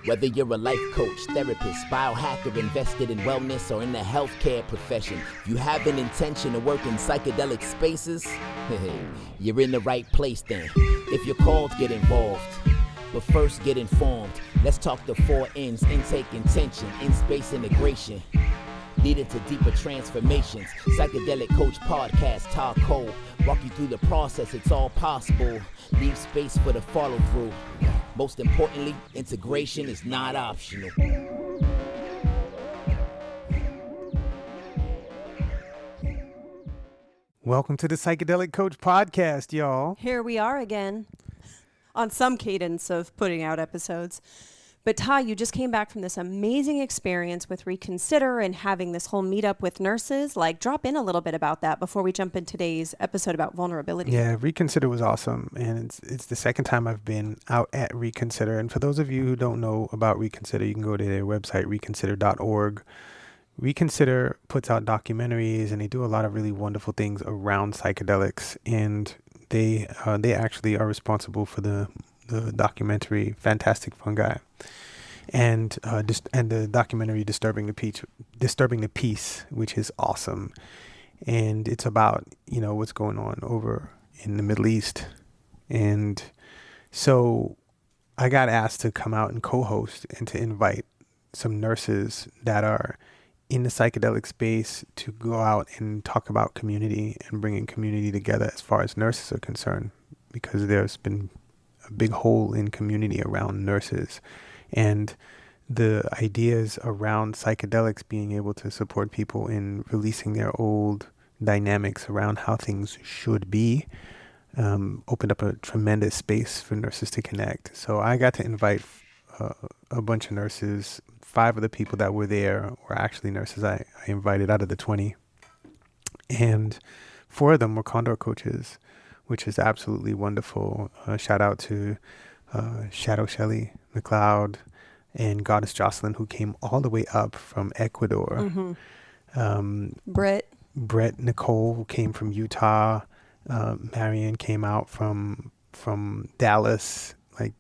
Whether you're a life coach, therapist, biohacker, invested in wellness, or in the healthcare profession, if you have an intention to work in psychedelic spaces, you're in the right place then. If you're called, get involved. But first, get informed. Let's talk the 4 N's: intake, intention, in-space integration. Leading to deeper transformations. Psychedelic Coach Podcast, Tah and Kole. Walk you through the process, it's all possible. Leave space for the follow through. Most importantly, integration is not optional. Welcome to the Psychedelic Coach Podcast, y'all. Here we are again, on some cadence of putting out episodes. But Tah, you just came back from this amazing experience with Reconsider and having this whole meetup with nurses. Like, drop in a little bit about that before we jump into today's episode about vulnerability. Yeah, Reconsider was awesome. And it's the second time I've been out at Reconsider. And for those of you who don't know about Reconsider, you can go to their website, reconsider.org. Reconsider puts out documentaries, and they do a lot of really wonderful things around psychedelics. And they actually are responsible for the documentary Fantastic Fungi, and the documentary Disturbing the Peace, which is awesome. And it's about, what's going on over in the Middle East. And so I got asked to come out and co-host and to invite some nurses that are in the psychedelic space to go out and talk about community and bringing community together as far as nurses are concerned, because there's been a big hole in community around nurses, and the ideas around psychedelics being able to support people in releasing their old dynamics around how things should be opened up a tremendous space for nurses to connect. So I got to invite a bunch of nurses. 5 of the people that were there were actually nurses I invited out of the 20, and 4 of them were Condor coaches, which is absolutely wonderful. Shout out to Shadow Shelley McLeod and Goddess Jocelyn, who came all the way up from Ecuador. Mm-hmm. Brett Nicole, who came from Utah. Marion came out from Dallas. Like,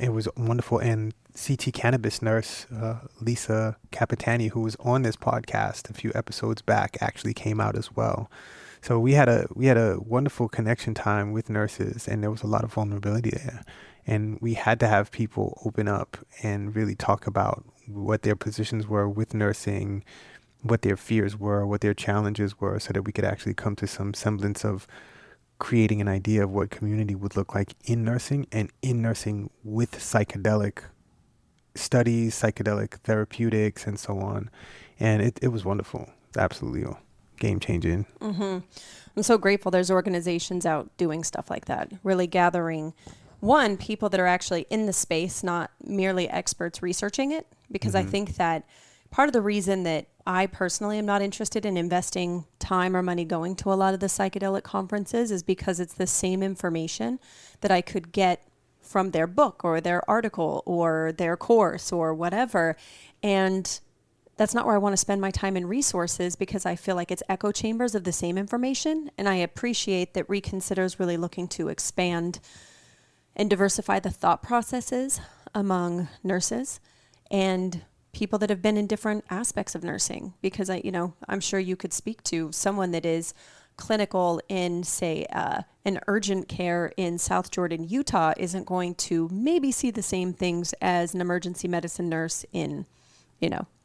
it was wonderful. And CT cannabis nurse Lisa Capitani, who was on this podcast a few episodes back, actually came out as well. So we had a wonderful connection time with nurses, and there was a lot of vulnerability there. And we had to have people open up and really talk about what their positions were with nursing, what their fears were, what their challenges were, so that we could actually come to some semblance of creating an idea of what community would look like in nursing, and in nursing with psychedelic studies, psychedelic therapeutics, and so on. And it was wonderful. Absolutely game changing. Mm-hmm. I'm so grateful there's organizations out doing stuff like that, really gathering, people that are actually in the space, not merely experts researching it, because I think that part of the reason that I personally am not interested in investing time or money going to a lot of the psychedelic conferences is because it's the same information that I could get from their book or their article or their course or whatever. And that's not where I want to spend my time and resources, because I feel like it's echo chambers of the same information. And I appreciate that Reconsider is really looking to expand and diversify the thought processes among nurses and people that have been in different aspects of nursing. Because I'm sure you could speak to someone that is clinical in, say, an urgent care in South Jordan, Utah, isn't going to maybe see the same things as an emergency medicine nurse in,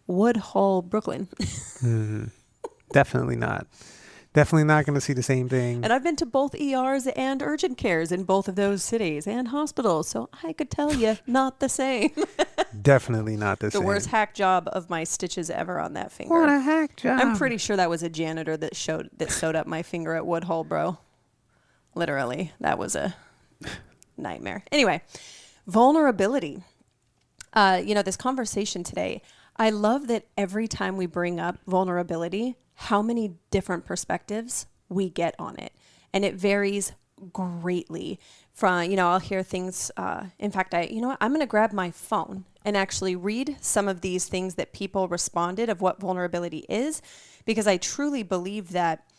Woodhull, Brooklyn. Definitely not. Definitely not going to see the same thing. And I've been to both ERs and urgent cares in both of those cities and hospitals, so I could tell you, not the same. Definitely not the same. The worst hack job of my stitches ever on that finger. What a hack job. I'm pretty sure that was a janitor that sewed up my finger at Woodhull, bro. Literally, that was a nightmare. Anyway, vulnerability. This conversation today, I love that every time we bring up vulnerability, how many different perspectives we get on it. And it varies greatly from, I'll hear things. In fact, I'm going to grab my phone and actually read some of these things that people responded of what vulnerability is, because I truly believe that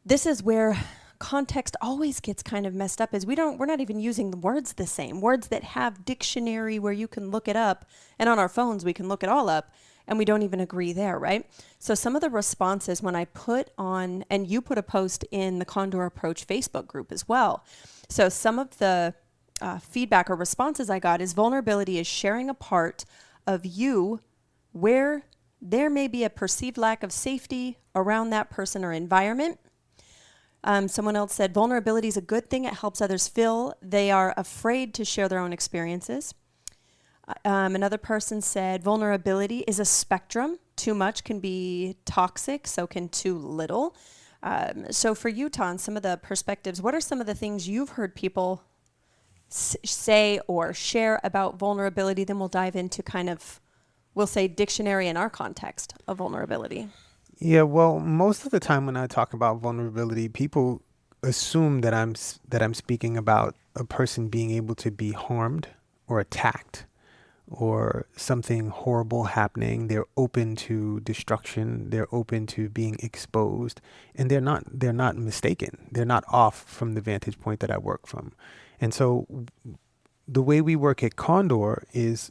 this is where context always gets kind of messed up is we're not even using the words the same. Words that have dictionary where you can look it up, and on our phones we can look it all up, and we don't even agree there, right? So some of the responses when I put on, and you put a post in the Condor Approach Facebook group as well. So some of the feedback or responses I got is vulnerability is sharing a part of you where there may be a perceived lack of safety around that person or environment. Someone else said vulnerability is a good thing. It helps others feel they are afraid to share their own experiences. Another person said vulnerability is a spectrum. Too much can be toxic, so can too little. So for you, Tah, some of the perspectives, what are some of the things you've heard people say or share about vulnerability? Then we'll dive into kind of, we'll say dictionary in our context of vulnerability. Yeah, well, most of the time when I talk about vulnerability, people assume that I'm speaking about a person being able to be harmed or attacked or something horrible happening. They're open to destruction. They're open to being exposed, and they're not mistaken. They're not off from the vantage point that I work from. And so the way we work at Condor is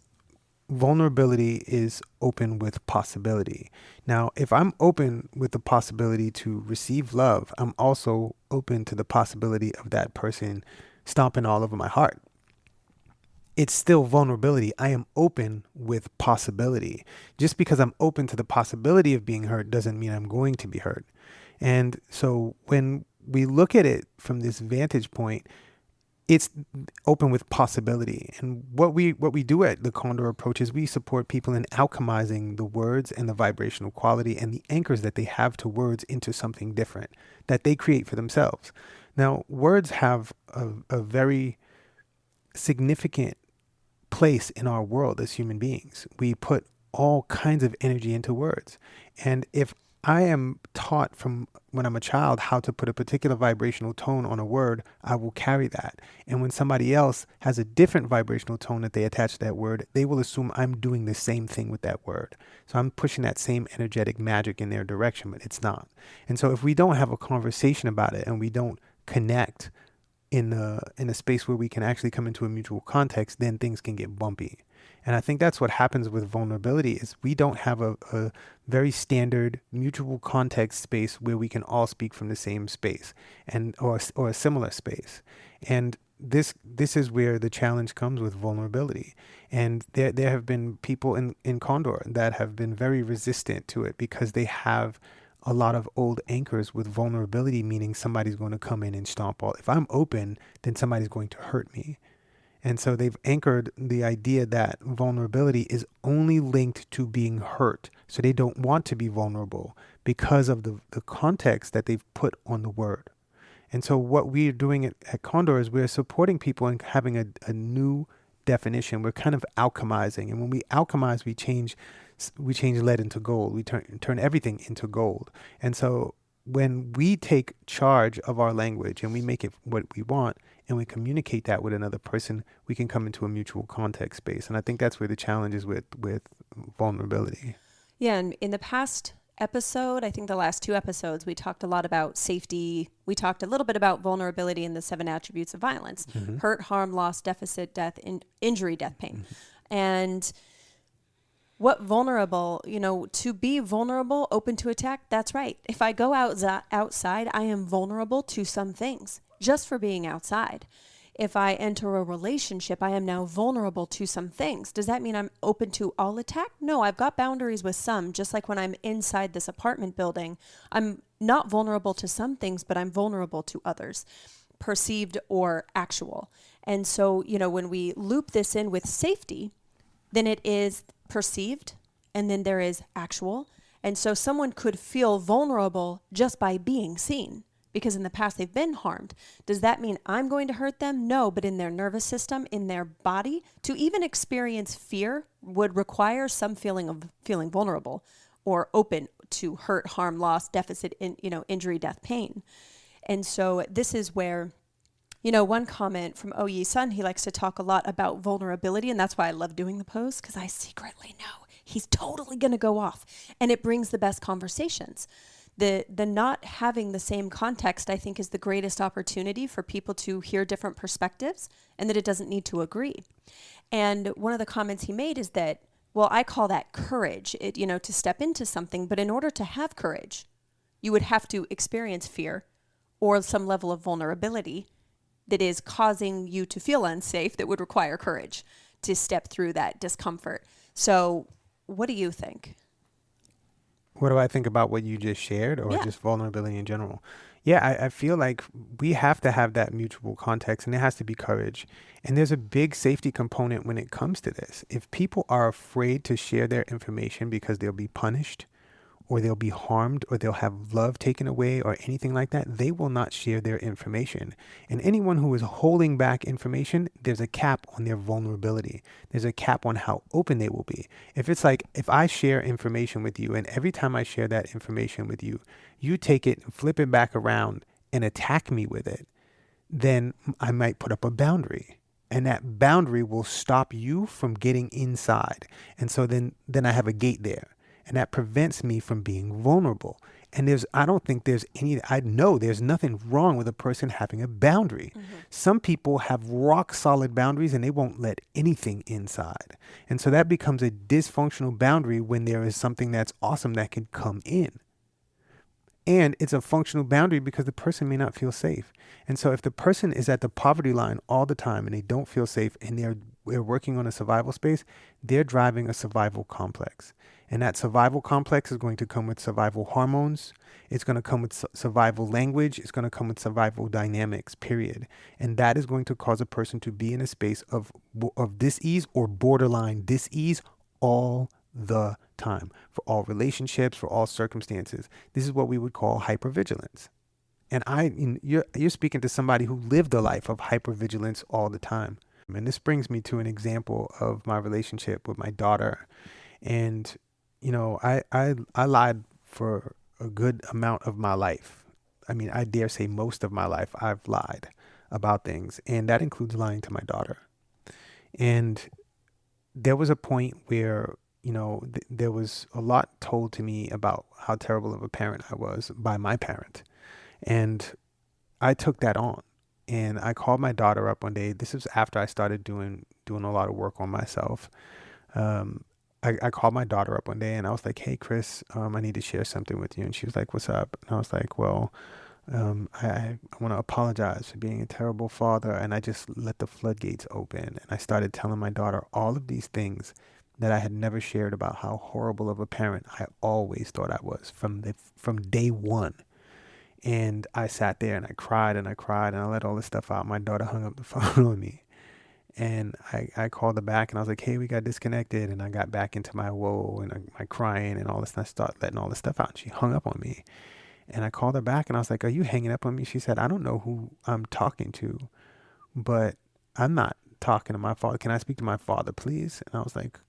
vulnerability is open with possibility. Now, if I'm open with the possibility to receive love, I'm also open to the possibility of that person stomping all over my heart. It's still vulnerability. I am open with possibility. Just because I'm open to the possibility of being hurt doesn't mean I'm going to be hurt. And so when we look at it from this vantage point, it's open with possibility. And what we do at the Condor Approach is we support people in alchemizing the words and the vibrational quality and the anchors that they have to words into something different that they create for themselves. Now, words have a very significant place in our world as human beings. We put all kinds of energy into words. And if I am taught from when I'm a child how to put a particular vibrational tone on a word, I will carry that. And when somebody else has a different vibrational tone that they attach to that word, they will assume I'm doing the same thing with that word. So I'm pushing that same energetic magic in their direction, but it's not. And so if we don't have a conversation about it and we don't connect in a space where we can actually come into a mutual context, then things can get bumpy. And I think that's what happens with vulnerability is we don't have a very standard mutual context space where we can all speak from the same space and or a similar space. And this is where the challenge comes with vulnerability. And there have been people in Condor that have been very resistant to it because they have a lot of old anchors with vulnerability, meaning somebody's going to come in and stomp all. If I'm open, then somebody's going to hurt me. And so they've anchored the idea that vulnerability is only linked to being hurt. So they don't want to be vulnerable because of the context that they've put on the word. And so what we're doing at Condor is we're supporting people in having a new definition. We're kind of alchemizing. And when we alchemize, we change lead into gold. We turn everything into gold. And so when we take charge of our language and we make it what we want and we communicate that with another person, we can come into a mutual context space. And I think that's where the challenge is with vulnerability. Yeah, and in the past episode, I think the last 2 episodes, we talked a lot about safety. We talked a little bit about vulnerability and the 7 attributes of violence: hurt, harm, loss, deficit, death, injury, death, pain. And what vulnerable, to be vulnerable, open to attack, that's right. If I go outside, I am vulnerable to some things just for being outside. If I enter a relationship, I am now vulnerable to some things. Does that mean I'm open to all attack? No, I've got boundaries with some. Just like when I'm inside this apartment building, I'm not vulnerable to some things, but I'm vulnerable to others, perceived or actual. And so, when we loop this in with safety, then it is perceived, and then there is actual. And so someone could feel vulnerable just by being seen because in the past they've been harmed. Does that mean I'm going to hurt them? No, but in their nervous system, in their body, to even experience fear would require some feeling of feeling vulnerable or open to hurt, harm, loss, deficit, injury, death, pain. And so this is where one comment from Oyi Sun, he likes to talk a lot about vulnerability, and that's why I love doing the post, because I secretly know he's totally going to go off, and it brings the best conversations. The not having the same context, I think, is the greatest opportunity for people to hear different perspectives, and that it doesn't need to agree. And one of the comments he made is that, well, I call that courage, to step into something. But in order to have courage, you would have to experience fear or some level of vulnerability that is causing you to feel unsafe, that would require courage to step through that discomfort. So what do you think? What do I think about what you just shared, or Yeah. just vulnerability in general? Yeah, I feel like we have to have that mutual context, and there has to be courage. And there's a big safety component when it comes to this. If people are afraid to share their information because they'll be punished, or they'll be harmed, or they'll have love taken away, or anything like that, they will not share their information. And anyone who is holding back information, there's a cap on their vulnerability. There's a cap on how open they will be. If it's like, if I share information with you, and every time I share that information with you, you take it, flip it back around, and attack me with it, then I might put up a boundary. And that boundary will stop you from getting inside. And so then I have a gate there. And that prevents me from being vulnerable. And I don't think I know there's nothing wrong with a person having a boundary. Mm-hmm. Some people have rock solid boundaries and they won't let anything inside. And so that becomes a dysfunctional boundary when there is something that's awesome that can come in. And it's a functional boundary because the person may not feel safe. And so if the person is at the poverty line all the time and they don't feel safe, and they're working on a survival space, they're driving a survival complex. And that survival complex is going to come with survival hormones. It's going to come with survival language. It's going to come with survival dynamics, period. And that is going to cause a person to be in a space of dis-ease or borderline dis-ease all the time, for all relationships, for all circumstances. This is what we would call hypervigilance. And you're speaking to somebody who lived a life of hypervigilance all the time. And this brings me to an example of my relationship with my daughter. And I lied for a good amount of my life. I mean, I dare say most of my life I've lied about things, and that includes lying to my daughter. And there was a point where, there was a lot told to me about how terrible of a parent I was by my parent. And I took that on. And I called my daughter up one day. This is after I started doing a lot of work on myself. I called my daughter up one day and I was like, hey, Chris, I need to share something with you. And she was like, what's up? And I was like, well, I want to apologize for being a terrible father. And I just let the floodgates open. And I started telling my daughter all of these things that I had never shared about how horrible of a parent I always thought I was from day one. And I sat there and I cried and I cried and I let all this stuff out. My daughter hung up the phone on me. And I called her back and I was like, hey, we got disconnected. And I got back into my woe and my crying and all this. And I started letting all this stuff out. And she hung up on me. And I called her back and I was like, are you hanging up on me? She said, I don't know who I'm talking to, but I'm not talking to my father. Can I speak to my father, please? And I was like,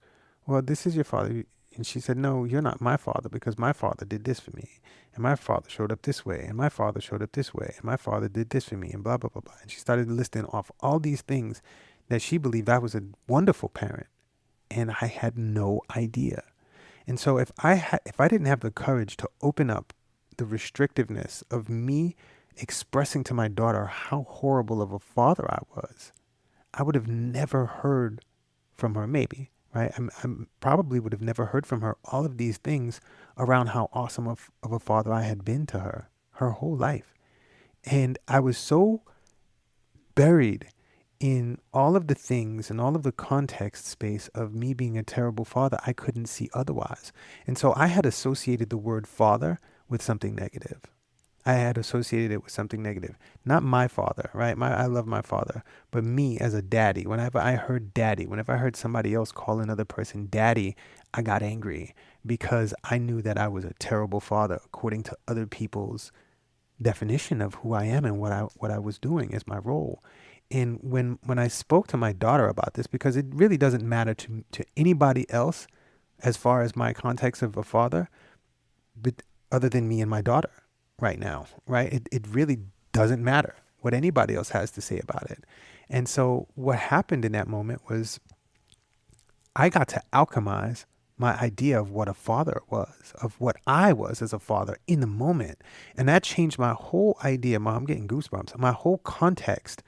well, this is your father. And she said, no, you're not my father, because my father did this for me. And my father showed up this way. And my father showed up this way. And my father did this for me. And blah, blah, blah, blah. And she started listing off all these things that she believed I was a wonderful parent. And I had no idea. And so if I didn't have the courage to open up the restrictiveness of me expressing to my daughter how horrible of a father I was, I would have never heard from her, maybe. Right? I probably would have never heard from her all of these things around how awesome of a father I had been to her whole life. And I was so buried in all of the things and all of the context space of me being a terrible father, I couldn't see otherwise. And so I had associated the word father with something negative. I had associated it with something negative. Not my father, right? I love my father, but me as a daddy. Whenever I heard daddy, whenever I heard somebody else call another person daddy, I got angry because I knew that I was a terrible father according to other people's definition of who I am and what I was doing as my role. And when I spoke to my daughter about this, because it really doesn't matter to anybody else as far as my context of a father, but other than me and my daughter. Right now, right? It really doesn't matter what anybody else has to say about it. And so what happened in that moment was I got to alchemize my idea of what a father was, of what I was as a father in the moment. And that changed my whole idea. I'm getting goosebumps. My whole context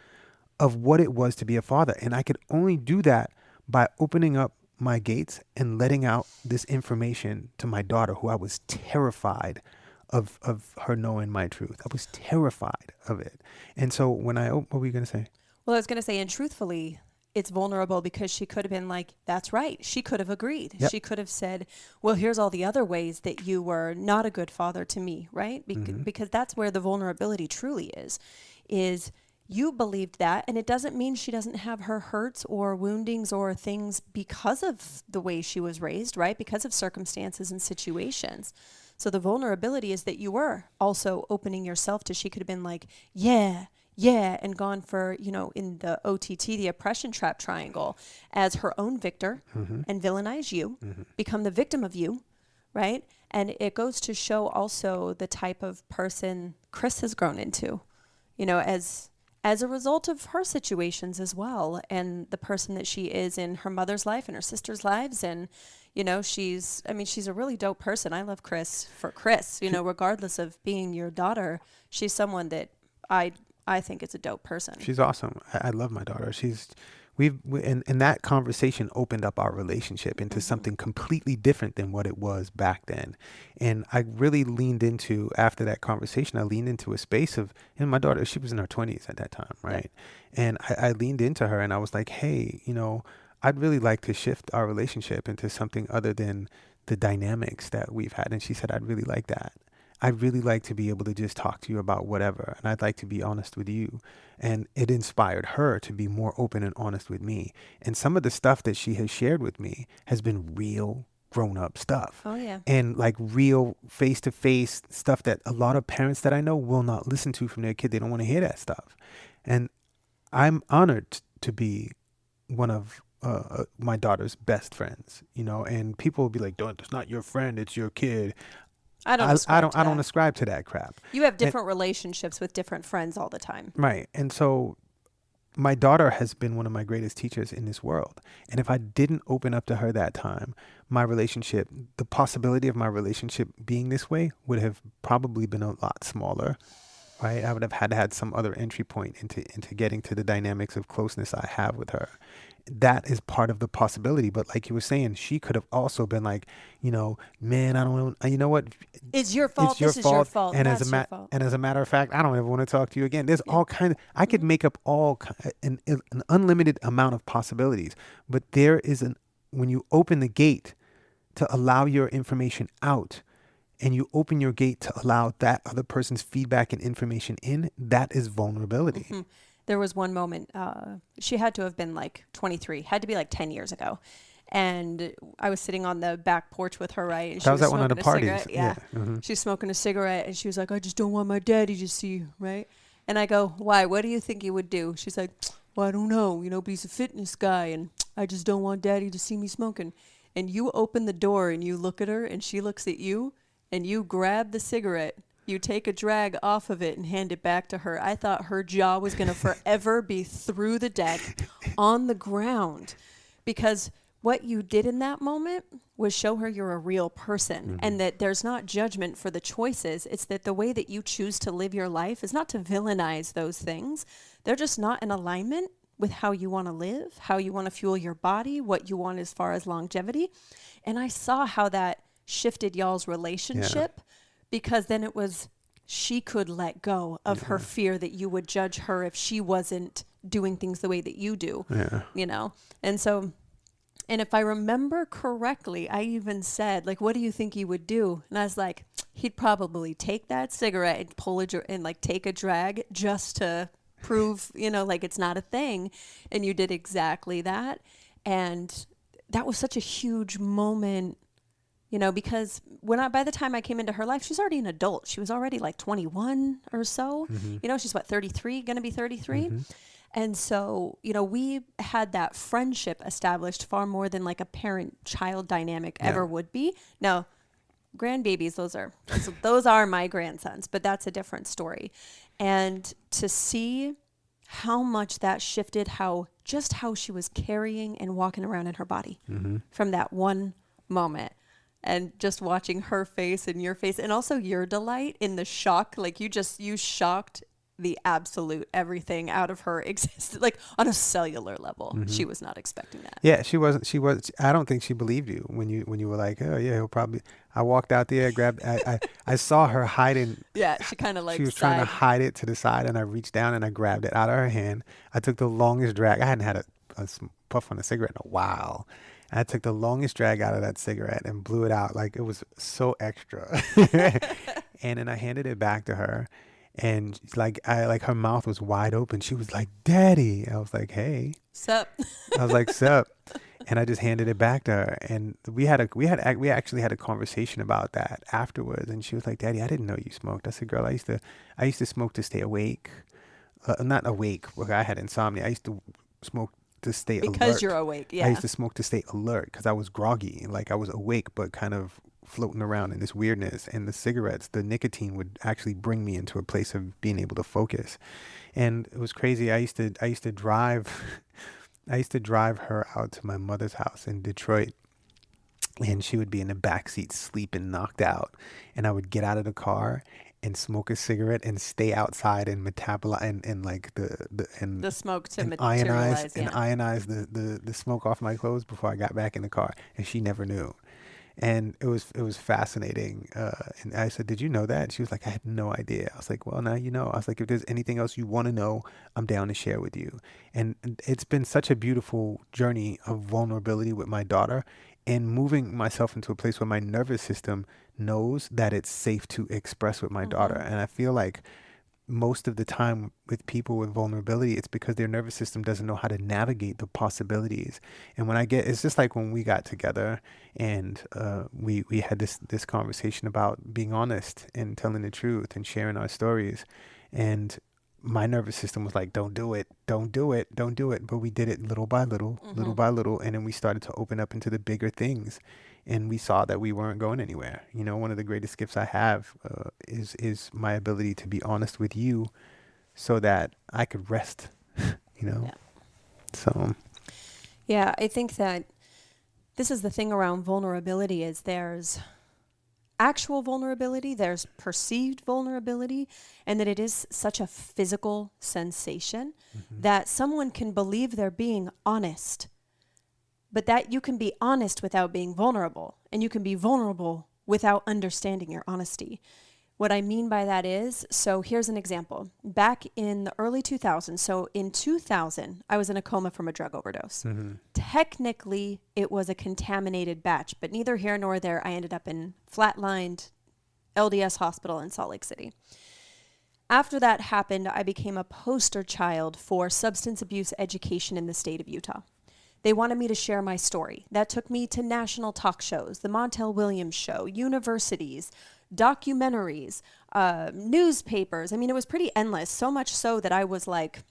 of what it was to be a father. And I could only do that by opening up my gates and letting out this information to my daughter, who I was terrified of her knowing my truth. I was terrified of it. And so when what were you going to say? Well, I was going to say, and truthfully, it's vulnerable because she could have been like, that's right. She could have agreed. Yep. She could have said, well, here's all the other ways that you were not a good father to me, right? Because that's where the vulnerability truly is you believed that, and it doesn't mean she doesn't have her hurts or woundings or things because of the way she was raised, right? Because of circumstances and situations. So the vulnerability is that you were also opening yourself to, she could have been like, yeah, and gone for, in the OTT, the oppression trap triangle, as her own victor and villainize you, become the victim of you, right? And it goes to show also the type of person Chris has grown into, as a result of her situations as well, and the person that she is in her mother's life and her sister's lives. And, she's a really dope person. I love Chris for Chris, regardless of being your daughter. She's someone that I think is a dope person. She's awesome. I love my daughter. And that conversation opened up our relationship into something completely different than what it was back then. And I really leaned into, after that conversation, a space of, and my daughter, she was in her 20s at that time, right? Yeah. And I leaned into her and I was like, hey, I'd really like to shift our relationship into something other than the dynamics that we've had. And she said, I'd really like that. I'd really like to be able to just talk to you about whatever, and I'd like to be honest with you. And it inspired her to be more open and honest with me. And some of the stuff that she has shared with me has been real grown-up stuff. Oh, yeah. And like real face-to-face stuff that a lot of parents that I know will not listen to from their kid. They don't want to hear that stuff. And I'm honored to be one of my daughter's best friends, and people will be like, "Don't, it's not your friend, it's your kid." I don't ascribe to that crap. You have different relationships with different friends all the time. Right. And so my daughter has been one of my greatest teachers in this world. And if I didn't open up to her that time, the possibility of my relationship being this way would have probably been a lot smaller. Right. I would have had some other entry point into getting to the dynamics of closeness I have with her. That is part of the possibility. But like you were saying, she could have also been like, man, I don't know. You know what? It's your fault. This is your fault. And as a matter of fact, I don't ever want to talk to you again. There's all kinds. I could make up an unlimited amount of possibilities. But there is when you open the gate to allow your information out, and you open your gate to allow that other person's feedback and information in, that is vulnerability. Mm-hmm. There was one moment, she had to have been like 23, had to be like 10 years ago. And I was sitting on the back porch with her, right? And that was at one of the parties. Yeah. Mm-hmm. She's smoking a cigarette and she was like, I just don't want my daddy to see, right? And I go, why? What do you think he would do? She's like, well, I don't know, but he's a fitness guy and I just don't want daddy to see me smoking. And you open the door and you look at her and she looks at you and you grab the cigarette. You take a drag off of it and hand it back to her. I thought her jaw was going to forever be through the deck on the ground, because what you did in that moment was show her you're a real person, and that there's not judgment for the choices. It's that the way that you choose to live your life is not to villainize those things. They're just not in alignment with how you want to live, how you want to fuel your body, what you want as far as longevity. And I saw how that shifted y'all's relationship. Yeah. Because then it was, she could let go of her fear that you would judge her if she wasn't doing things the way that you do, And so, and if I remember correctly, I even said, like, what do you think he would do? And I was like, he'd probably take that cigarette and take a drag just to prove, like it's not a thing. And you did exactly that. And that was such a huge moment. Because by the time I came into her life, she's already an adult. She was already like 21 or so. Mm-hmm. She's 33, going to be 33. Mm-hmm. And so, we had that friendship established far more than like a parent-child dynamic ever would be. Now, grandbabies, those are my grandsons, but that's a different story. And to see how much that shifted how she was carrying and walking around in her body from that one moment. And just watching her face and your face, and also your delight in the shock, like you shocked the absolute everything out of her existence, like on a cellular level. She was not expecting that. Yeah, she wasn't. I don't think she believed you when you were like, oh yeah, he'll probably. I walked out there, grabbed. I saw her hiding. Yeah, she kind of like She was trying to hide it to the side, and I reached down and I grabbed it out of her hand. I took the longest drag. I hadn't had a puff on a cigarette in a while. I took the longest drag out of that cigarette and blew it out like it was so extra. And then I handed it back to her, and her mouth was wide open. She was like, "Daddy." I was like, "Hey." Sup? I was like, "Sup." And I just handed it back to her, and we actually had a conversation about that afterwards. And she was like, "Daddy, I didn't know you smoked." I said, "Girl, I used to smoke to stay awake, not awake. Because I had insomnia. I used to smoke to stay alert. Because you're awake, yeah. I used to smoke to stay alert because I was groggy, like I was awake but kind of floating around in this weirdness. And the cigarettes, the nicotine would actually bring me into a place of being able to focus. And it was crazy. I used to drive her out to my mother's house in Detroit, and she would be in the back seat sleeping, knocked out, and I would get out of the car and smoke a cigarette and stay outside and metabolize and like the smoke to and materialize, ionize the smoke off my clothes before I got back in the car. And she never knew. And it was fascinating. And I said, "Did you know that?" She was like, "I had no idea." I was like, "Well, now you know." I was like, "If there's anything else you want to know, I'm down to share with you." And it's been such a beautiful journey of vulnerability with my daughter, and moving myself into a place where my nervous system knows that it's safe to express with my daughter. And I feel like most of the time with people with vulnerability, it's because their nervous system doesn't know how to navigate the possibilities. And it's just like when we got together and we had this conversation about being honest and telling the truth and sharing our stories. And my nervous system was like, don't do it, don't do it, don't do it. But we did it little by little, little by little. And then we started to open up into the bigger things. And we saw that we weren't going anywhere. You know, one of the greatest gifts I have is my ability to be honest with you so that I could rest, you know? Yeah. So. Yeah, I think that this is the thing around vulnerability is there's actual vulnerability, there's perceived vulnerability, and that it is such a physical sensation that someone can believe they're being honest, but that you can be honest without being vulnerable, and you can be vulnerable without understanding your honesty. What I mean by that is, so here's an example. Back in the early 2000s, so in 2000, I was in a coma from a drug overdose. Technically, it was a contaminated batch, but neither here nor there. I ended up in flatlined LDS hospital in Salt Lake City. After that happened, I became a poster child for substance abuse education in the state of Utah. They wanted me to share my story. That took me to national talk shows, the Montel Williams Show, universities, documentaries, newspapers. I mean, it was pretty endless, so much so that I was like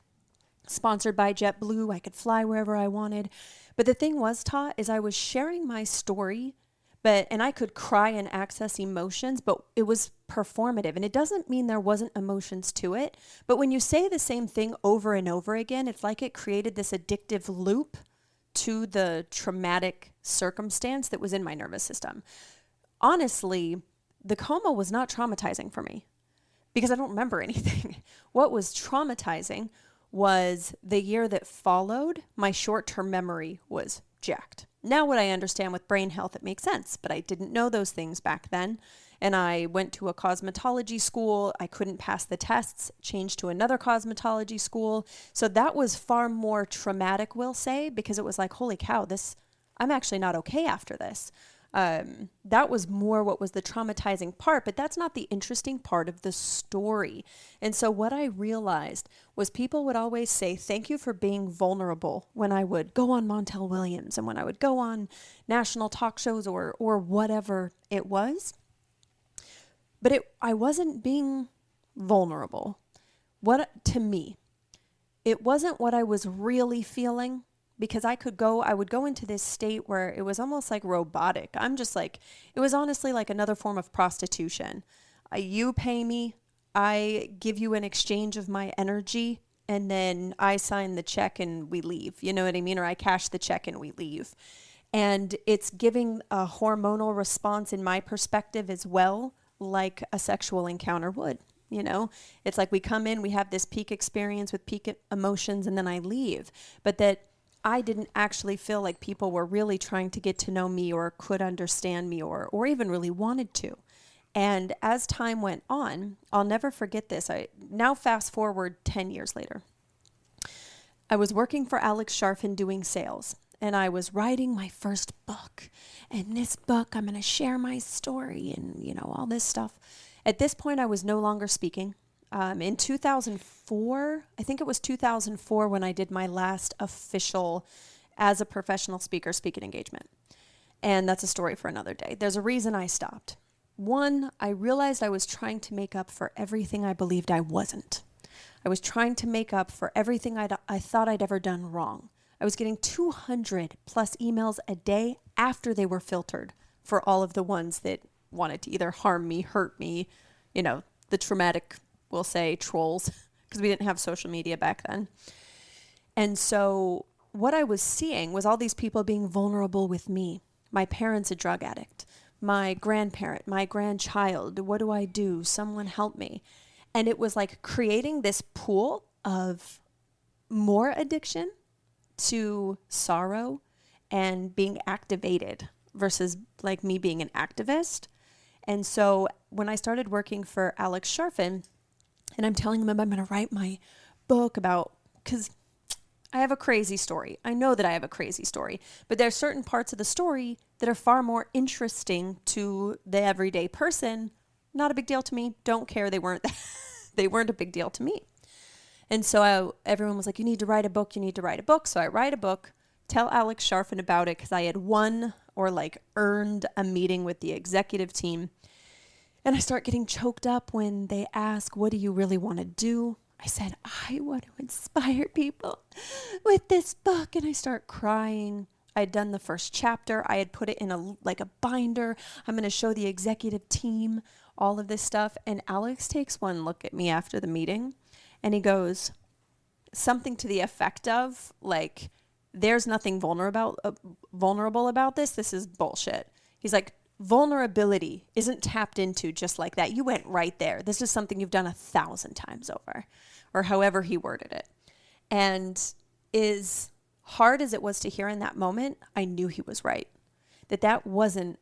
sponsored by JetBlue. I could fly wherever I wanted. But the thing was, Tah, is I was sharing my story, and I could cry and access emotions, but it was performative. And it doesn't mean there wasn't emotions to it. But when you say the same thing over and over again, it's like it created this addictive loop to the traumatic circumstance that was in my nervous system. Honestly, the coma was not traumatizing for me because I don't remember anything. What was traumatizing was the year that followed. My short-term memory was jacked. Now what I understand with brain health, it makes sense, but I didn't know those things back then. And I went to a cosmetology school. I couldn't pass the tests, changed to another cosmetology school. So that was far more traumatic, we'll say, because it was like, holy cow, I'm actually not okay after this. That was more what was the traumatizing part, but that's not the interesting part of the story. And so what I realized was people would always say, thank you for being vulnerable when I would go on Montel Williams and when I would go on national talk shows or whatever it was. But I wasn't being vulnerable. To me, it wasn't what I was really feeling, because I would go into this state where it was almost like robotic. It was honestly like another form of prostitution. You pay me, I give you an exchange of my energy, and then I sign the check and we leave. You know what I mean? Or I cash the check and we leave. And it's giving a hormonal response in my perspective as well, like a sexual encounter would. You know, it's like we come in, we have this peak experience with peak emotions, and then I leave. But that I didn't actually feel like people were really trying to get to know me or could understand me or even really wanted to. And as time went on, I'll never forget this. I now fast forward 10 years later. I was working for Alex Sharfin doing sales, and I was writing my first book. And this book, I'm going to share my story and, you know, all this stuff. At this point, I was no longer speaking. In 2004, I think it was 2004 when I did my last official, as a professional speaker, speaking engagement. And that's a story for another day. There's a reason I stopped. One, I realized I was trying to make up for everything I believed I wasn't. I was trying to make up for everything I thought I'd ever done wrong. I was getting 200 plus emails a day after they were filtered for all of the ones that wanted to either harm me, hurt me, you know, the traumatic, we'll say, trolls, because we didn't have social media back then. And so what I was seeing was all these people being vulnerable with me. My parents, a drug addict. My grandparent, my grandchild. What do I do? Someone help me. And it was like creating this pool of more addiction to sorrow and being activated versus like me being an activist. And so when I started working for Alex Sharfin, and I'm telling him I'm going to write my book about, because I have a crazy story. I know that I have a crazy story, but there are certain parts of the story that are far more interesting to the everyday person. Not a big deal to me. Don't care. They weren't a big deal to me. And so everyone was like, you need to write a book. You need to write a book. So I write a book, tell Alex Sharfin about it because I had won or like earned a meeting with the executive team. And I start getting choked up when they ask, what do you really want to do? I said, I want to inspire people with this book. And I start crying. I had done the first chapter. I had put it in a binder. I'm going to show the executive team all of this stuff. And Alex takes one look at me after the meeting and he goes something to the effect of like, there's nothing vulnerable about this. This is bullshit. He's like, vulnerability isn't tapped into just like that. You went right there. This is something you've done 1,000 times over, or however he worded it. And as hard as it was to hear in that moment, I knew he was right. That wasn't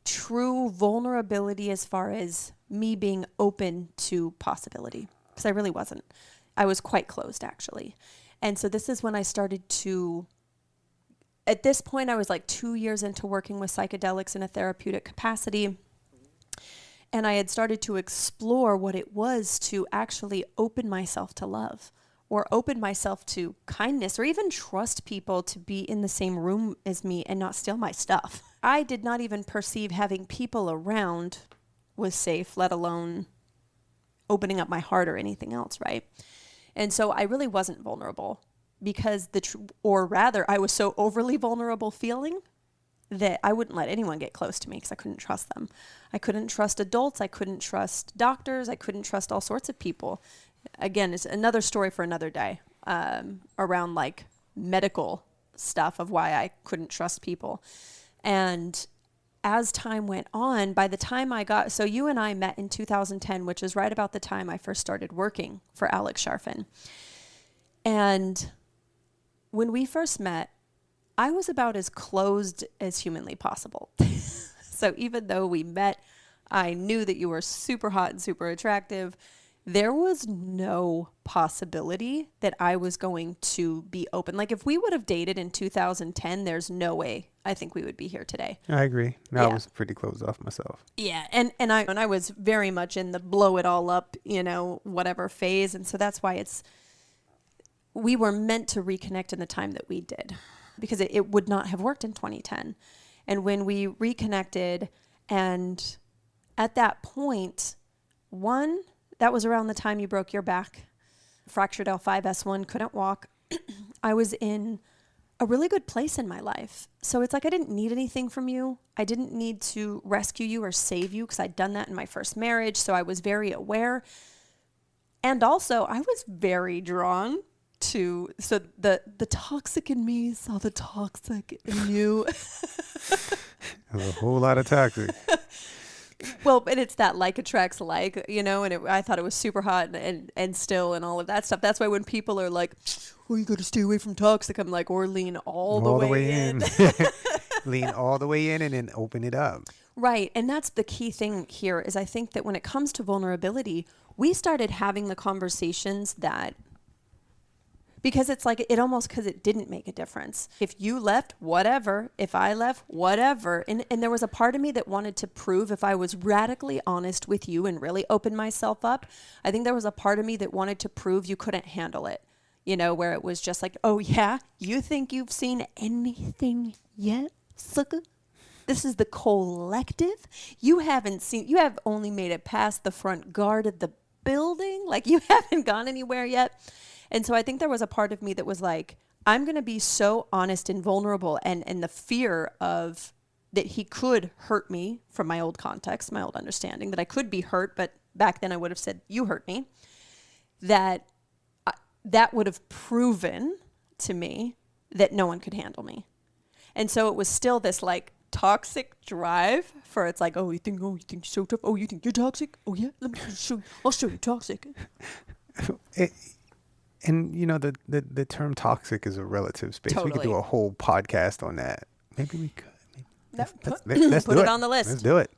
true vulnerability as far as me being open to possibility, because I really wasn't. I was quite closed, actually. And so this is when I started to, at this point, I was like 2 years into working with psychedelics in a therapeutic capacity. And I had started to explore what it was to actually open myself to love or open myself to kindness or even trust people to be in the same room as me and not steal my stuff. I did not even perceive having people around was safe, let alone opening up my heart or anything else, right? And so I really wasn't vulnerable because or rather I was so overly vulnerable feeling that I wouldn't let anyone get close to me because I couldn't trust them. I couldn't trust adults. I couldn't trust doctors. I couldn't trust all sorts of people. Again, it's another story for another day around like medical stuff of why I couldn't trust people. And as time went on, by the time so you and I met in 2010, which is right about the time I first started working for Alex Sharfin. And when we first met, I was about as closed as humanly possible. So even though we met, I knew that you were super hot and super attractive. There was no possibility that I was going to be open. Like if we would have dated in 2010, there's no way I think we would be here today. I agree. I was pretty closed off myself. Yeah. And I was very much in the blow it all up, whatever phase. And so that's why we were meant to reconnect in the time that we did, because it would not have worked in 2010. And when we reconnected, and at that point, that was around the time you broke your back, fractured L5S1, couldn't walk. I was in a really good place in my life. So it's like I didn't need anything from you. I didn't need to rescue you or save you because I'd done that in my first marriage. So I was very aware. And also, I was very drawn so the toxic in me saw the toxic in you. There's a whole lot of toxic. Well, and it's that like attracts like, you know, and I thought it was super hot and still and all of that stuff. That's why when people are like, well, you got to stay away from toxic, I'm like, or lean all the way in. Lean all the way in and then open it up. Right. And that's the key thing here is I think that when it comes to vulnerability, we started having the conversations that, because it's like it almost, because it didn't make a difference. If you left, whatever. If I left, whatever. And there was a part of me that wanted to prove, if I was radically honest with you and really open myself up, I think there was a part of me that wanted to prove you couldn't handle it. You know, where it was just like, oh yeah, you think you've seen anything yet, sucker? This is the collective. You have only made it past the front guard of the building. Like you haven't gone anywhere yet. And so I think there was a part of me that was like, I'm going to be so honest and vulnerable, and the fear of that he could hurt me from my old context, my old understanding, that I could be hurt, but back then I would have said, you hurt me, that would have proven to me that no one could handle me. And so it was still this like toxic drive for, it's like, oh, you think you're so tough? Oh, you think you're toxic? Oh yeah, I'll show you toxic. And you know, the term toxic is a relative space. Totally. We could do a whole podcast on that. Maybe we could. Let's put do it on the list. Let's do it.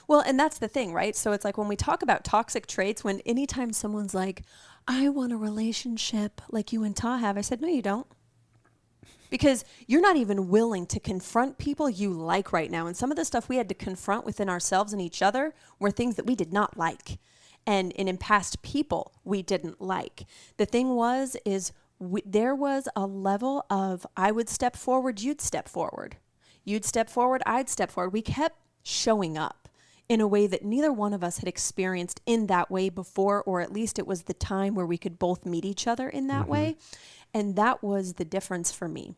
Well, and that's the thing, right? So it's like when we talk about toxic traits, when anytime someone's like, I want a relationship like you and Tah have, I said, no, you don't. Because you're not even willing to confront people you like right now. And some of the stuff we had to confront within ourselves and each other were things that we did not like. And in past people we didn't like. The thing is there was a level of, I would step forward, you'd step forward. You'd step forward, I'd step forward. We kept showing up in a way that neither one of us had experienced in that way before, or at least it was the time where we could both meet each other in that way. And that was the difference for me.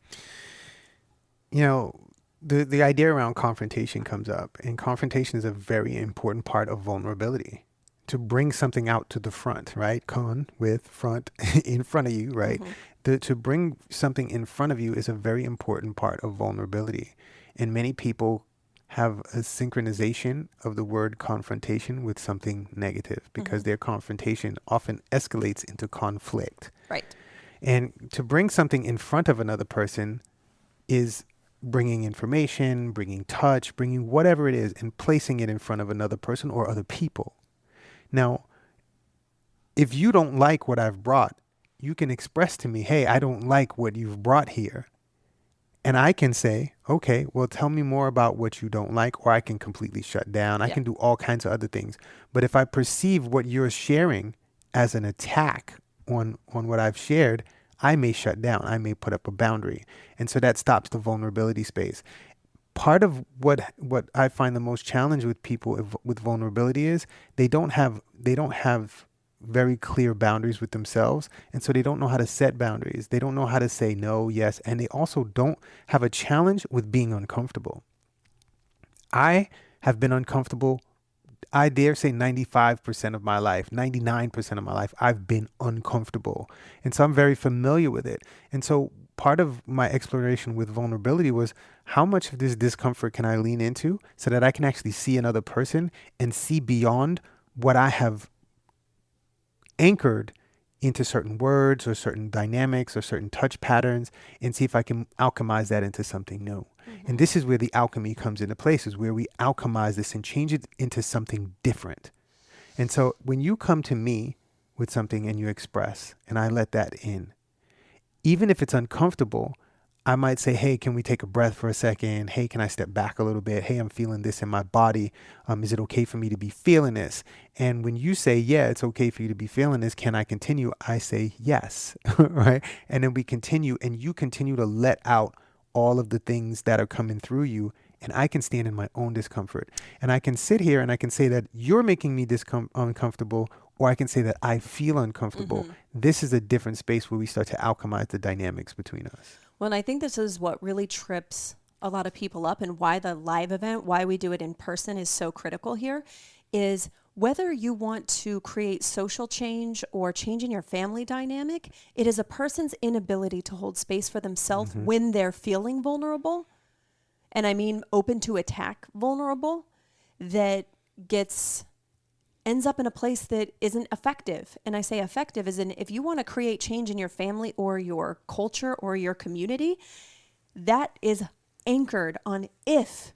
You know, the idea around confrontation comes up, and confrontation is a very important part of vulnerability. To bring something out to the front, right? Con with front in front of you, right? To bring something in front of you is a very important part of vulnerability. And many people have a synchronization of the word confrontation with something negative, because their confrontation often escalates into conflict. Right. And to bring something in front of another person is bringing information, bringing touch, bringing whatever it is, and placing it in front of another person or other people. Now, if you don't like what I've brought, you can express to me, hey, I don't like what you've brought here. And I can say, okay, well, tell me more about what you don't like, or I can completely shut down. I can do all kinds of other things. But if I perceive what you're sharing as an attack on what I've shared, I may shut down. I may put up a boundary. And so that stops the vulnerability space. Part of what I find the most challenge with people with vulnerability is they don't have very clear boundaries with themselves. And so they don't know how to set boundaries. They don't know how to say no, yes. And they also don't have a challenge with being uncomfortable. I have been uncomfortable, I dare say 95% of my life, 99% of my life, I've been uncomfortable. And so I'm very familiar with it. And so part of my exploration with vulnerability was, how much of this discomfort can I lean into so that I can actually see another person and see beyond what I have anchored into certain words or certain dynamics or certain touch patterns, and see if I can alchemize that into something new. And this is where the alchemy comes into place, is where we alchemize this and change it into something different. And so when you come to me with something and you express, and I let that in, even if it's uncomfortable, I might say, hey, can we take a breath for a second? Hey, can I step back a little bit? Hey, I'm feeling this in my body. Is it okay for me to be feeling this? And when you say, yeah, it's okay for you to be feeling this, can I continue? I say, yes, right? And then we continue, and you continue to let out all of the things that are coming through you. And I can stand in my own discomfort. And I can sit here and I can say that you're making me uncomfortable, or I can say that I feel uncomfortable. This is a different space where we start to alchemize the dynamics between us. Well, and I think this is what really trips a lot of people up, and why the live event, why we do it in person, is so critical here, is whether you want to create social change or change in your family dynamic, it is a person's inability to hold space for themselves when they're feeling vulnerable, and I mean open to attack vulnerable, that ends up in a place that isn't effective. And I say effective as in, if you want to create change in your family or your culture or your community, that is anchored on if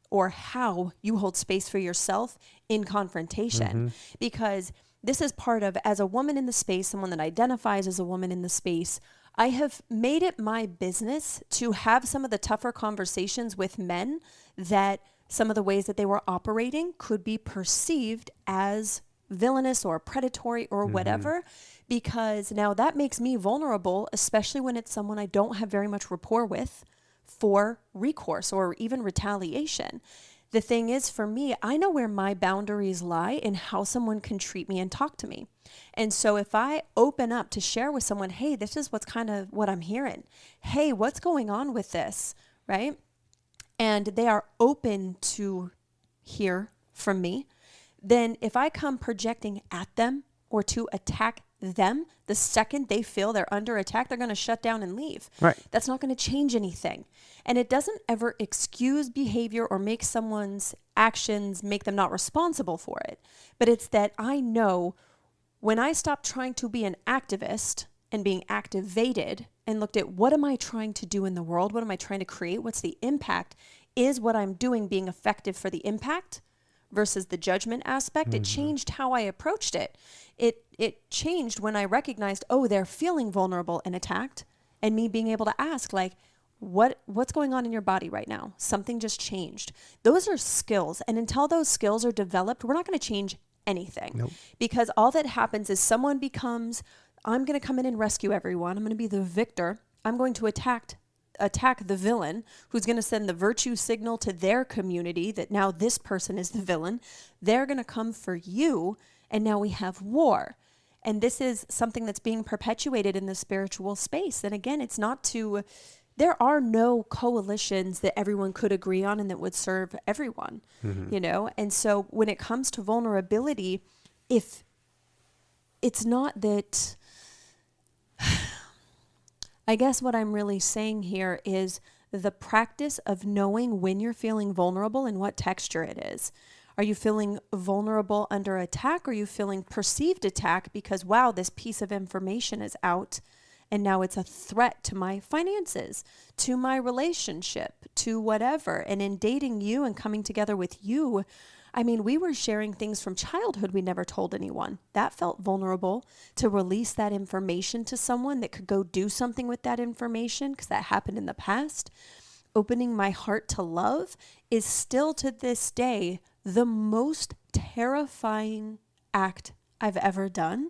or how you hold space for yourself in confrontation. Because this is part of, as a woman in the space, someone that identifies as a woman in the space, I have made it my business to have some of the tougher conversations with men that some of the ways that they were operating could be perceived as villainous or predatory or whatever, because now that makes me vulnerable, especially when it's someone I don't have very much rapport with, for recourse or even retaliation. The thing is, for me, I know where my boundaries lie in how someone can treat me and talk to me. And so if I open up to share with someone, hey, this is what's kind of what I'm hearing. Hey, what's going on with this, right? And they are open to hear from me, then if I come projecting at them or to attack them, the second they feel they're under attack, they're going to shut down and leave. Right. That's not going to change anything. And it doesn't ever excuse behavior or make someone's actions, make them not responsible for it. But it's that I know when I stopped trying to be an activist and being activated and looked at what am I trying to do in the world? What am I trying to create? What's the impact? Is what I'm doing being effective for the impact versus the judgment aspect? It changed how I approached it. It changed when I recognized, oh, they're feeling vulnerable and attacked, and me being able to ask, like, what's going on in your body right now? Something just changed. Those are skills. And until those skills are developed, we're not going to change anything. Nope. Because all that happens is someone becomes, I'm going to come in and rescue everyone. I'm going to be the victor. I'm going to attack the villain, who's going to send the virtue signal to their community that now this person is the villain. They're going to come for you, and now we have war. And this is something that's being perpetuated in the spiritual space. And again, it's not to, there are no coalitions that everyone could agree on and that would serve everyone, you know? And so when it comes to vulnerability, if it's not that, I guess what I'm really saying here is the practice of knowing when you're feeling vulnerable and what texture it is. Are you feeling vulnerable under attack? Or are you feeling perceived attack because, wow, this piece of information is out and now it's a threat to my finances, to my relationship, to whatever. And in dating you and coming together with you, I mean, we were sharing things from childhood we never told anyone. That felt vulnerable to release that information to someone that could go do something with that information because that happened in the past. Opening my heart to love is still to this day the most terrifying act I've ever done,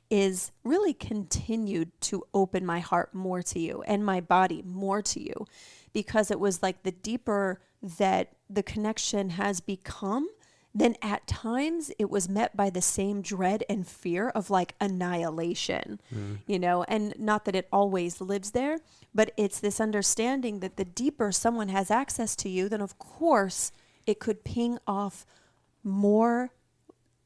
is really continued to open my heart more to you and my body more to you, because it was like the deeper that the connection has become, then at times it was met by the same dread and fear of like annihilation, you know, and not that it always lives there, but it's this understanding that the deeper someone has access to you, then of course it could ping off more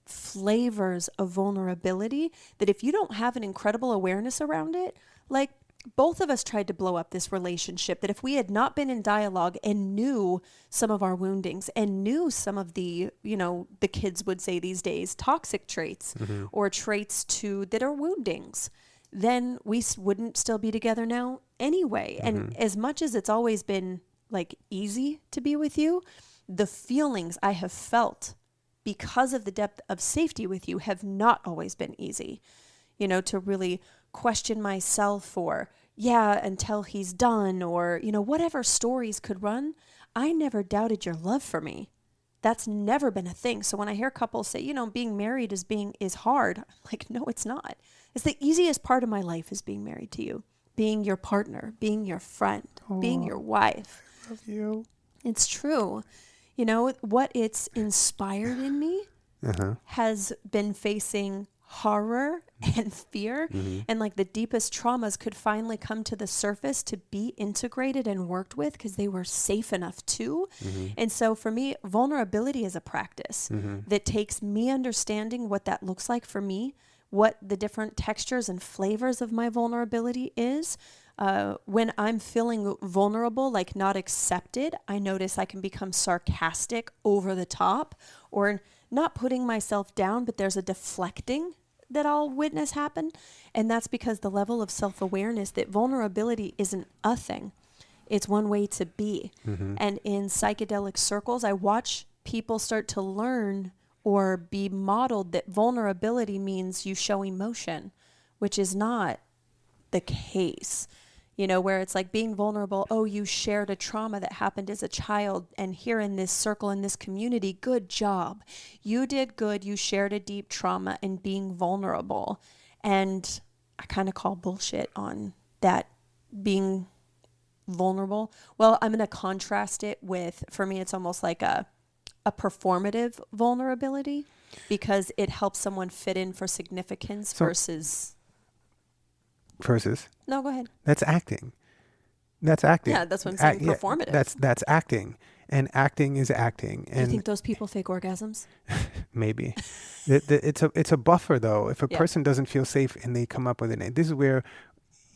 flavors of vulnerability that if you don't have an incredible awareness around it, like both of us tried to blow up this relationship, that if we had not been in dialogue and knew some of our woundings and knew some of the, you know, the kids would say these days, toxic traits or traits that are woundings, then we wouldn't still be together now anyway. And as much as it's always been like easy to be with you, the feelings I have felt because of the depth of safety with you have not always been easy, you know, to really question myself for, until he's done, or, you know, whatever stories could run. I never doubted your love for me. That's never been a thing. So when I hear couples say, you know, being married is hard, I'm like, no, it's not. It's the easiest part of my life is being married to you, being your partner, being your friend, being your wife. I love you. It's true. You know, what it's inspired in me has been facing horror and fear and like the deepest traumas could finally come to the surface to be integrated and worked with because they were safe enough to. And so for me, vulnerability is a practice that takes me understanding what that looks like for me, what the different textures and flavors of my vulnerability is. When I'm feeling vulnerable, like not accepted, I notice I can become sarcastic, over the top, or not putting myself down, but there's a deflecting that I'll witness happen. And that's because the level of self-awareness that vulnerability isn't a thing. It's one way to be. And in psychedelic circles, I watch people start to learn or be modeled that vulnerability means you show emotion, which is not the case. You know, where it's like being vulnerable. Oh, you shared a trauma that happened as a child, and here in this circle, in this community, good job. You did good. You shared a deep trauma and being vulnerable. And I kind of call bullshit on that being vulnerable. Well, I'm going to contrast it with, for me, it's almost like a performative vulnerability because it helps someone fit in for significance versus... No, go ahead. That's acting. That's acting. Yeah, that's what I'm saying. Performative. That's acting, and acting is acting. And do you think those people fake orgasms? Maybe. It's a buffer though. If a person doesn't feel safe and they come up with it, this is where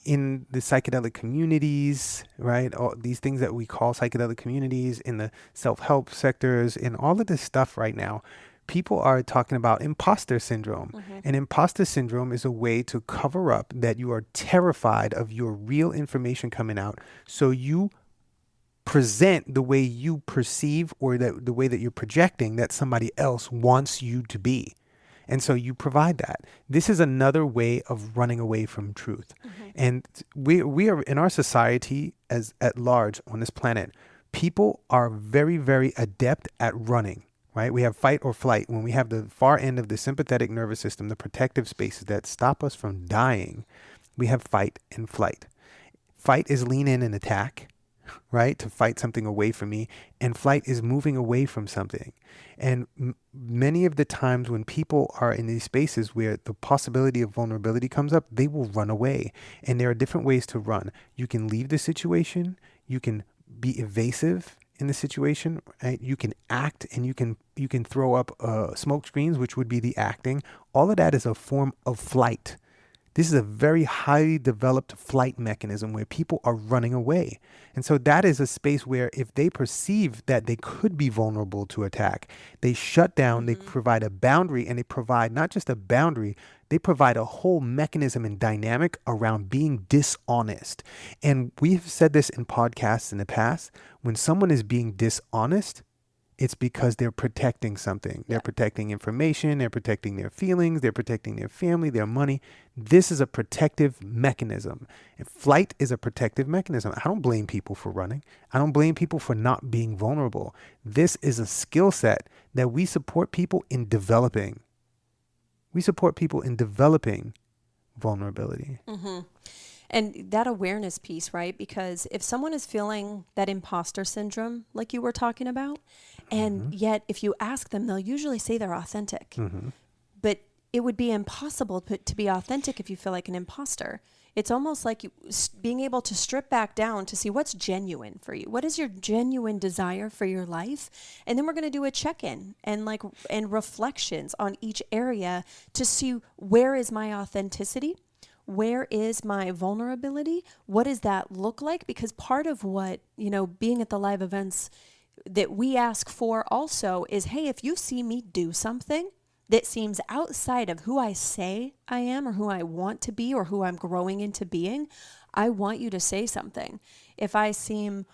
in the psychedelic communities, right? All these things that we call psychedelic communities in the self-help sectors, in all of this stuff right now, people are talking about imposter syndrome. And imposter syndrome is a way to cover up that you are terrified of your real information coming out. So you present the way you perceive or the way that you're projecting that somebody else wants you to be. And so you provide that. This is another way of running away from truth. And we are in our society as at large on this planet, people are very, very adept at running. Right? We have fight or flight. When we have the far end of the sympathetic nervous system, the protective spaces that stop us from dying, we have fight and flight. Fight is lean in and attack, right? To fight something away from me. And flight is moving away from something. And many of the times when people are in these spaces where the possibility of vulnerability comes up, they will run away. And there are different ways to run. You can leave the situation. You can be evasive in the situation, right? You can act, and you can throw up smoke screens, which would be the acting. All of that is a form of flight. This is a very highly developed flight mechanism where people are running away. And so that is a space where if they perceive that they could be vulnerable to attack, they shut down, they provide a boundary, and they provide not just a boundary, they provide a whole mechanism and dynamic around being dishonest. And we have said this in podcasts in the past. When someone is being dishonest, it's because they're protecting something. They're protecting information. They're protecting their feelings. They're protecting their family, their money. This is a protective mechanism. And flight is a protective mechanism. I don't blame people for running. I don't blame people for not being vulnerable. This is a skill set that we support people in developing. We support people in developing vulnerability. And that awareness piece, right? Because if someone is feeling that imposter syndrome, like you were talking about, and yet if you ask them, they'll usually say they're authentic. But it would be impossible to be authentic if you feel like an imposter. It's almost like being able to strip back down to see what's genuine for you. What is your genuine desire for your life? And then we're going to do a check-in and reflections on each area to see where is my authenticity? Where is my vulnerability? What does that look like? Because part of what, being at the live events that we ask for also is, hey, if you see me do something that seems outside of who I say I am or who I want to be or who I'm growing into being, I want you to say something. If I seem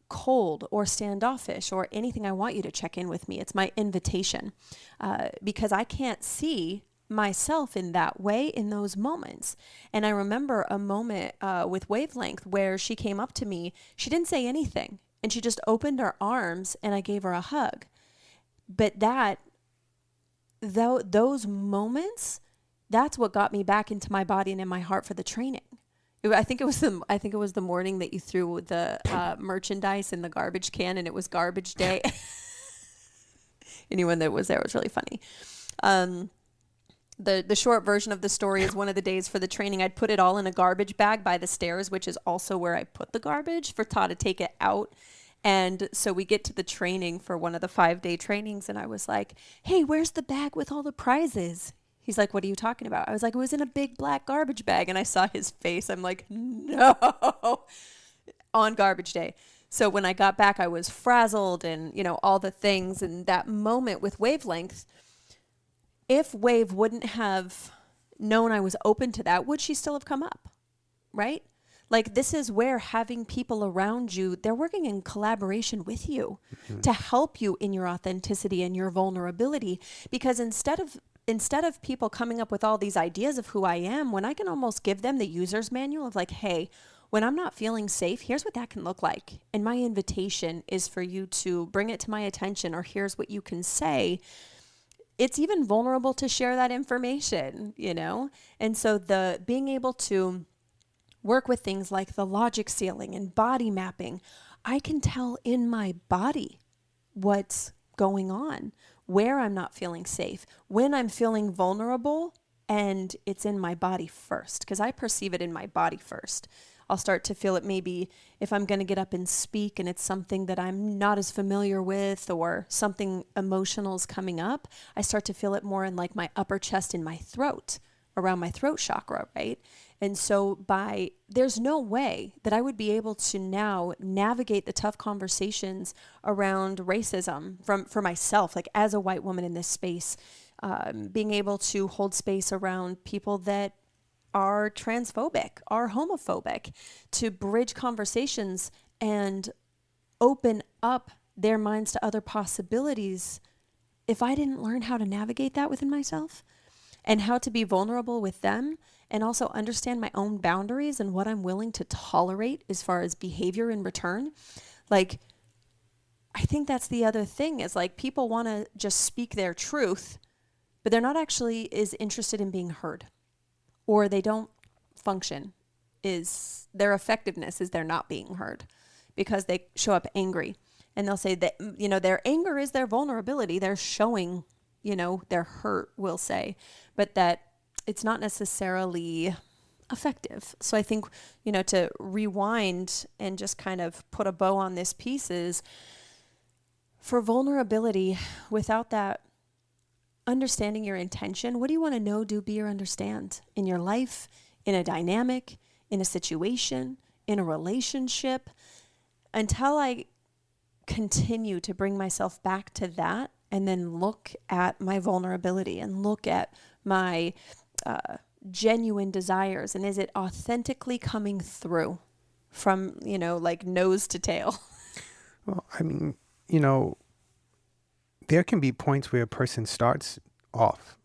cold or standoffish or anything, I want you to check in with me. It's my invitation because I can't see myself in that way in those moments. And I remember a moment with Wavelength where she came up to me. She didn't say anything and she just opened her arms and I gave her a hug. But those moments, that's what got me back into my body and in my heart for the training. I think it was the morning that you threw the merchandise in the garbage can and it was garbage day. Anyone that was there was really funny. The short version of the story is one of the days for the training, I'd put it all in a garbage bag by the stairs, which is also where I put the garbage for Tah to take it out. And so we get to the training for one of the 5-day trainings, and I was like, hey, where's the bag with all the prizes? He's like, what are you talking about? I was like, it was in a big black garbage bag. And I saw his face. I'm like, no, on garbage day. So when I got back, I was frazzled and, all the things. And that moment with Wavelength, if Wave wouldn't have known I was open to that, would she still have come up? Right? Like, this is where having people around you, they're working in collaboration with you to help you in your authenticity and your vulnerability. Because instead of people coming up with all these ideas of who I am, when I can almost give them the user's manual of like, hey, when I'm not feeling safe, here's what that can look like. And my invitation is for you to bring it to my attention, or here's what you can say. It's even vulnerable to share that information, And so the being able to work with things like the logic ceiling and body mapping, I can tell in my body what's going on, where I'm not feeling safe, when I'm feeling vulnerable, and it's in my body first, because I perceive it in my body first. I'll start to feel it maybe if I'm going to get up and speak and it's something that I'm not as familiar with, or something emotional is coming up, I start to feel it more in like my upper chest, in my throat, around my throat chakra, right? And so there's no way that I would be able to now navigate the tough conversations around racism for myself, like as a white woman in this space, being able to hold space around people that are transphobic, are homophobic, to bridge conversations and open up their minds to other possibilities. If I didn't learn how to navigate that within myself and how to be vulnerable with them, and also understand my own boundaries and what I'm willing to tolerate as far as behavior in return. Like, I think that's the other thing, is like, people want to just speak their truth, but they're not actually as interested in being heard, or they don't function. Is their effectiveness is they're not being heard because they show up angry, and they'll say that, their anger is their vulnerability. They're showing, their hurt, we'll say, but that it's not necessarily effective. So I think, to rewind and just kind of put a bow on this piece is, for vulnerability, without that understanding your intention, what do you want to know, do, be, or understand in your life, in a dynamic, in a situation, in a relationship? Until I continue to bring myself back to that, and then look at my vulnerability and look at my genuine desires, and is it authentically coming through from, like nose to tail? Well, I mean, there can be points where a person starts off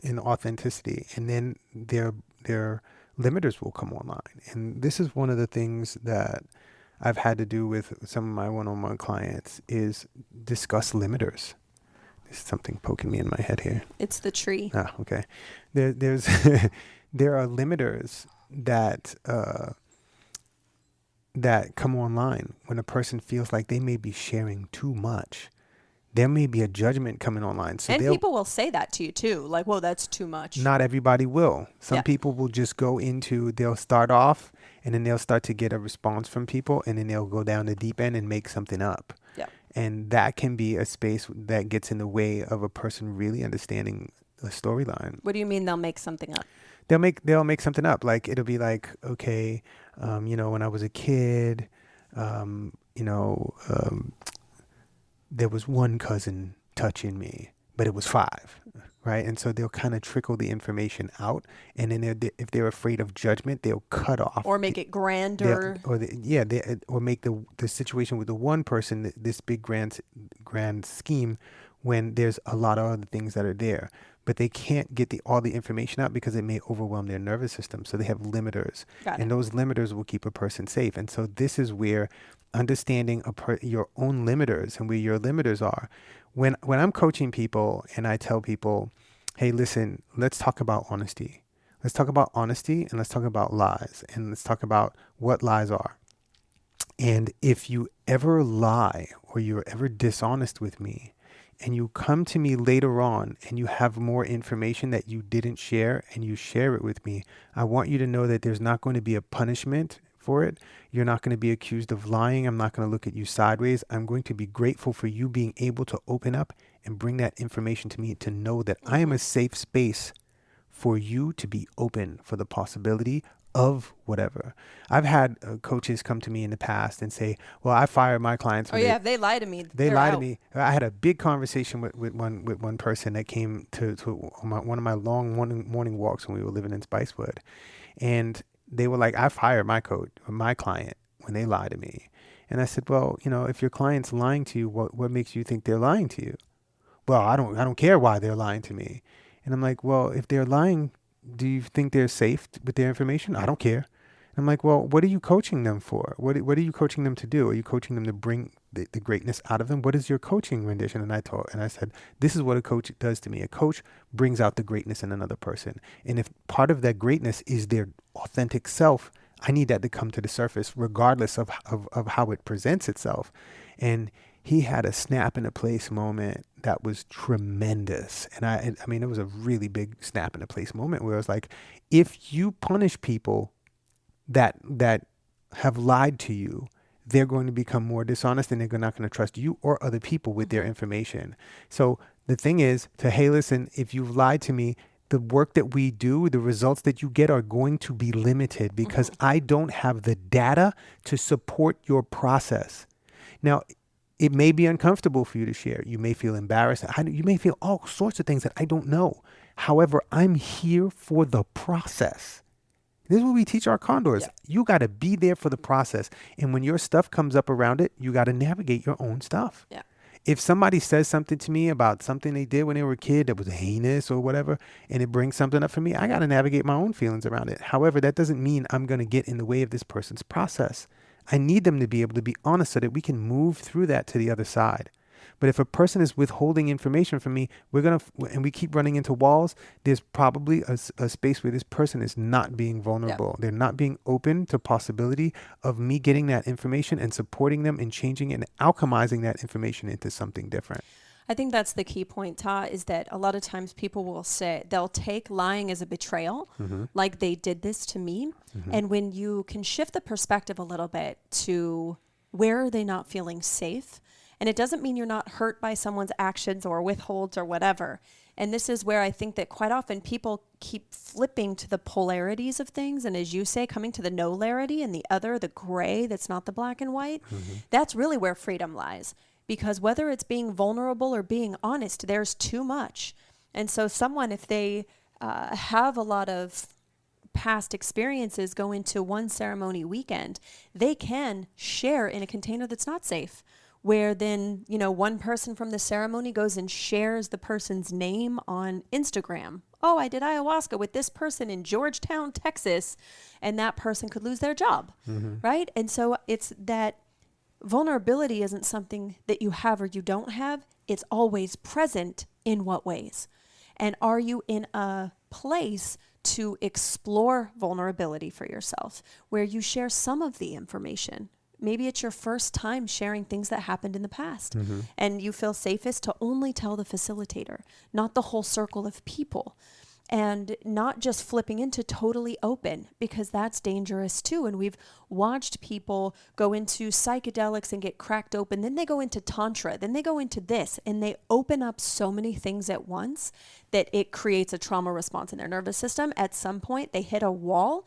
in authenticity, and then their limiters will come online. And this is one of the things that I've had to do with some of my one-on-one clients, is discuss limiters. There's something poking me in my head here. It's the tree. Ah, okay. There's there are limiters that that come online when a person feels like they may be sharing too much. There may be a judgment coming online. So and people will say that to you too, like, "Whoa, that's too much." Not everybody will. Some people will just go into, they'll start off, and then they'll start to get a response from people, and then they'll go down the deep end and make something up. Yeah. And that can be a space that gets in the way of a person really understanding a storyline. What do you mean they'll make something up? They'll make something up. Like, it'll be like, okay, when I was a kid, there was one cousin touching me, but it was 5, right? And so they'll kind of trickle the information out, and then if they're afraid of judgment, they'll cut off or make it grander, or make the situation with the one person this big grand scheme, when there's a lot of other things that are there, but they can't get all the information out because it may overwhelm their nervous system. So they have limiters, and those limiters will keep a person safe. And so this is where understanding your own limiters and where your limiters are. When I'm coaching people and I tell people, hey, listen, let's talk about honesty. Let's talk about honesty, and let's talk about lies, and let's talk about what lies are. And if you ever lie or you're ever dishonest with me, and you come to me later on and you have more information that you didn't share and you share it with me, I want you to know that there's not going to be a punishment for it. You're not going to be accused of lying. I'm not going to look at you sideways. I'm going to be grateful for you being able to open up and bring that information to me, to know that I am a safe space for you to be open for the possibility of whatever. I've had coaches come to me in the past and say, well, I fired my clients. If they lie to me, they lie to me. I had a big conversation with one person that came to one of my long morning walks when we were living in Spicewood. And they were like, I fired my client when they lie to me. And I said, well, if your client's lying to you, what makes you think they're lying to you? Well, I don't care why they're lying to me. And I'm like, well, if they're lying, do you think they're safe with their information? I don't care. And I'm like, well, what are you coaching them for? What are you coaching them to do? Are you coaching them to bring the greatness out of them? What is your coaching rendition? And I said, this is what a coach does to me. A coach brings out the greatness in another person. And if part of that greatness is their authentic self, I need that to come to the surface regardless of how it presents itself. And he had a snap in the place moment that was tremendous. And I mean, it was a really big snap in the place moment where I was like, if you punish people that have lied to you, they're going to become more dishonest and they're not going to trust you or other people with their information. So the thing is hey, listen, if you've lied to me, the work that we do, the results that you get are going to be limited because I don't have the data to support your process. Now, it may be uncomfortable for you to share. You may feel embarrassed. You may feel all sorts of things that I don't know. However, I'm here for the process. This is what we teach our condors. Yeah. You got to be there for the process. And when your stuff comes up around it, you got to navigate your own stuff. Yeah. If somebody says something to me about something they did when they were a kid that was heinous or whatever, and it brings something up for me, I got to navigate my own feelings around it. However, that doesn't mean I'm going to get in the way of this person's process. I need them to be able to be honest so that we can move through that to the other side. But if a person is withholding information from me, and we keep running into walls, there's probably a space where this person is not being vulnerable. Yeah. They're not being open to possibility of me getting that information and supporting them and changing and alchemizing that information into something different. I think that's the key point, Tah, is that a lot of times people will say, they'll take lying as a betrayal, like they did this to me. And when you can shift the perspective a little bit to where are they not feeling safe? And it doesn't mean you're not hurt by someone's actions or withholds or whatever. And this is where I think that quite often people keep flipping to the polarities of things. And as you say, coming to the no-larity and the other, the gray that's not the black and white, that's really where freedom lies. Because whether it's being vulnerable or being honest, there's too much. And so someone, if they have a lot of past experiences go into one ceremony weekend, they can share in a container that's not safe. Where then, one person from the ceremony goes and shares the person's name on Instagram. Oh, I did ayahuasca with this person in Georgetown, Texas, and that person could lose their job, right? And so it's that vulnerability isn't something that you have or you don't have. It's always present. In what ways? And are you in a place to explore vulnerability for yourself where you share some of the information? Maybe it's your first time sharing things that happened in the past and you feel safest to only tell the facilitator, not the whole circle of people, and not just flipping into totally open, because that's dangerous too. And we've watched people go into psychedelics and get cracked open. Then they go into tantra, then they go into this, and they open up so many things at once that it creates a trauma response in their nervous system. At some point they hit a wall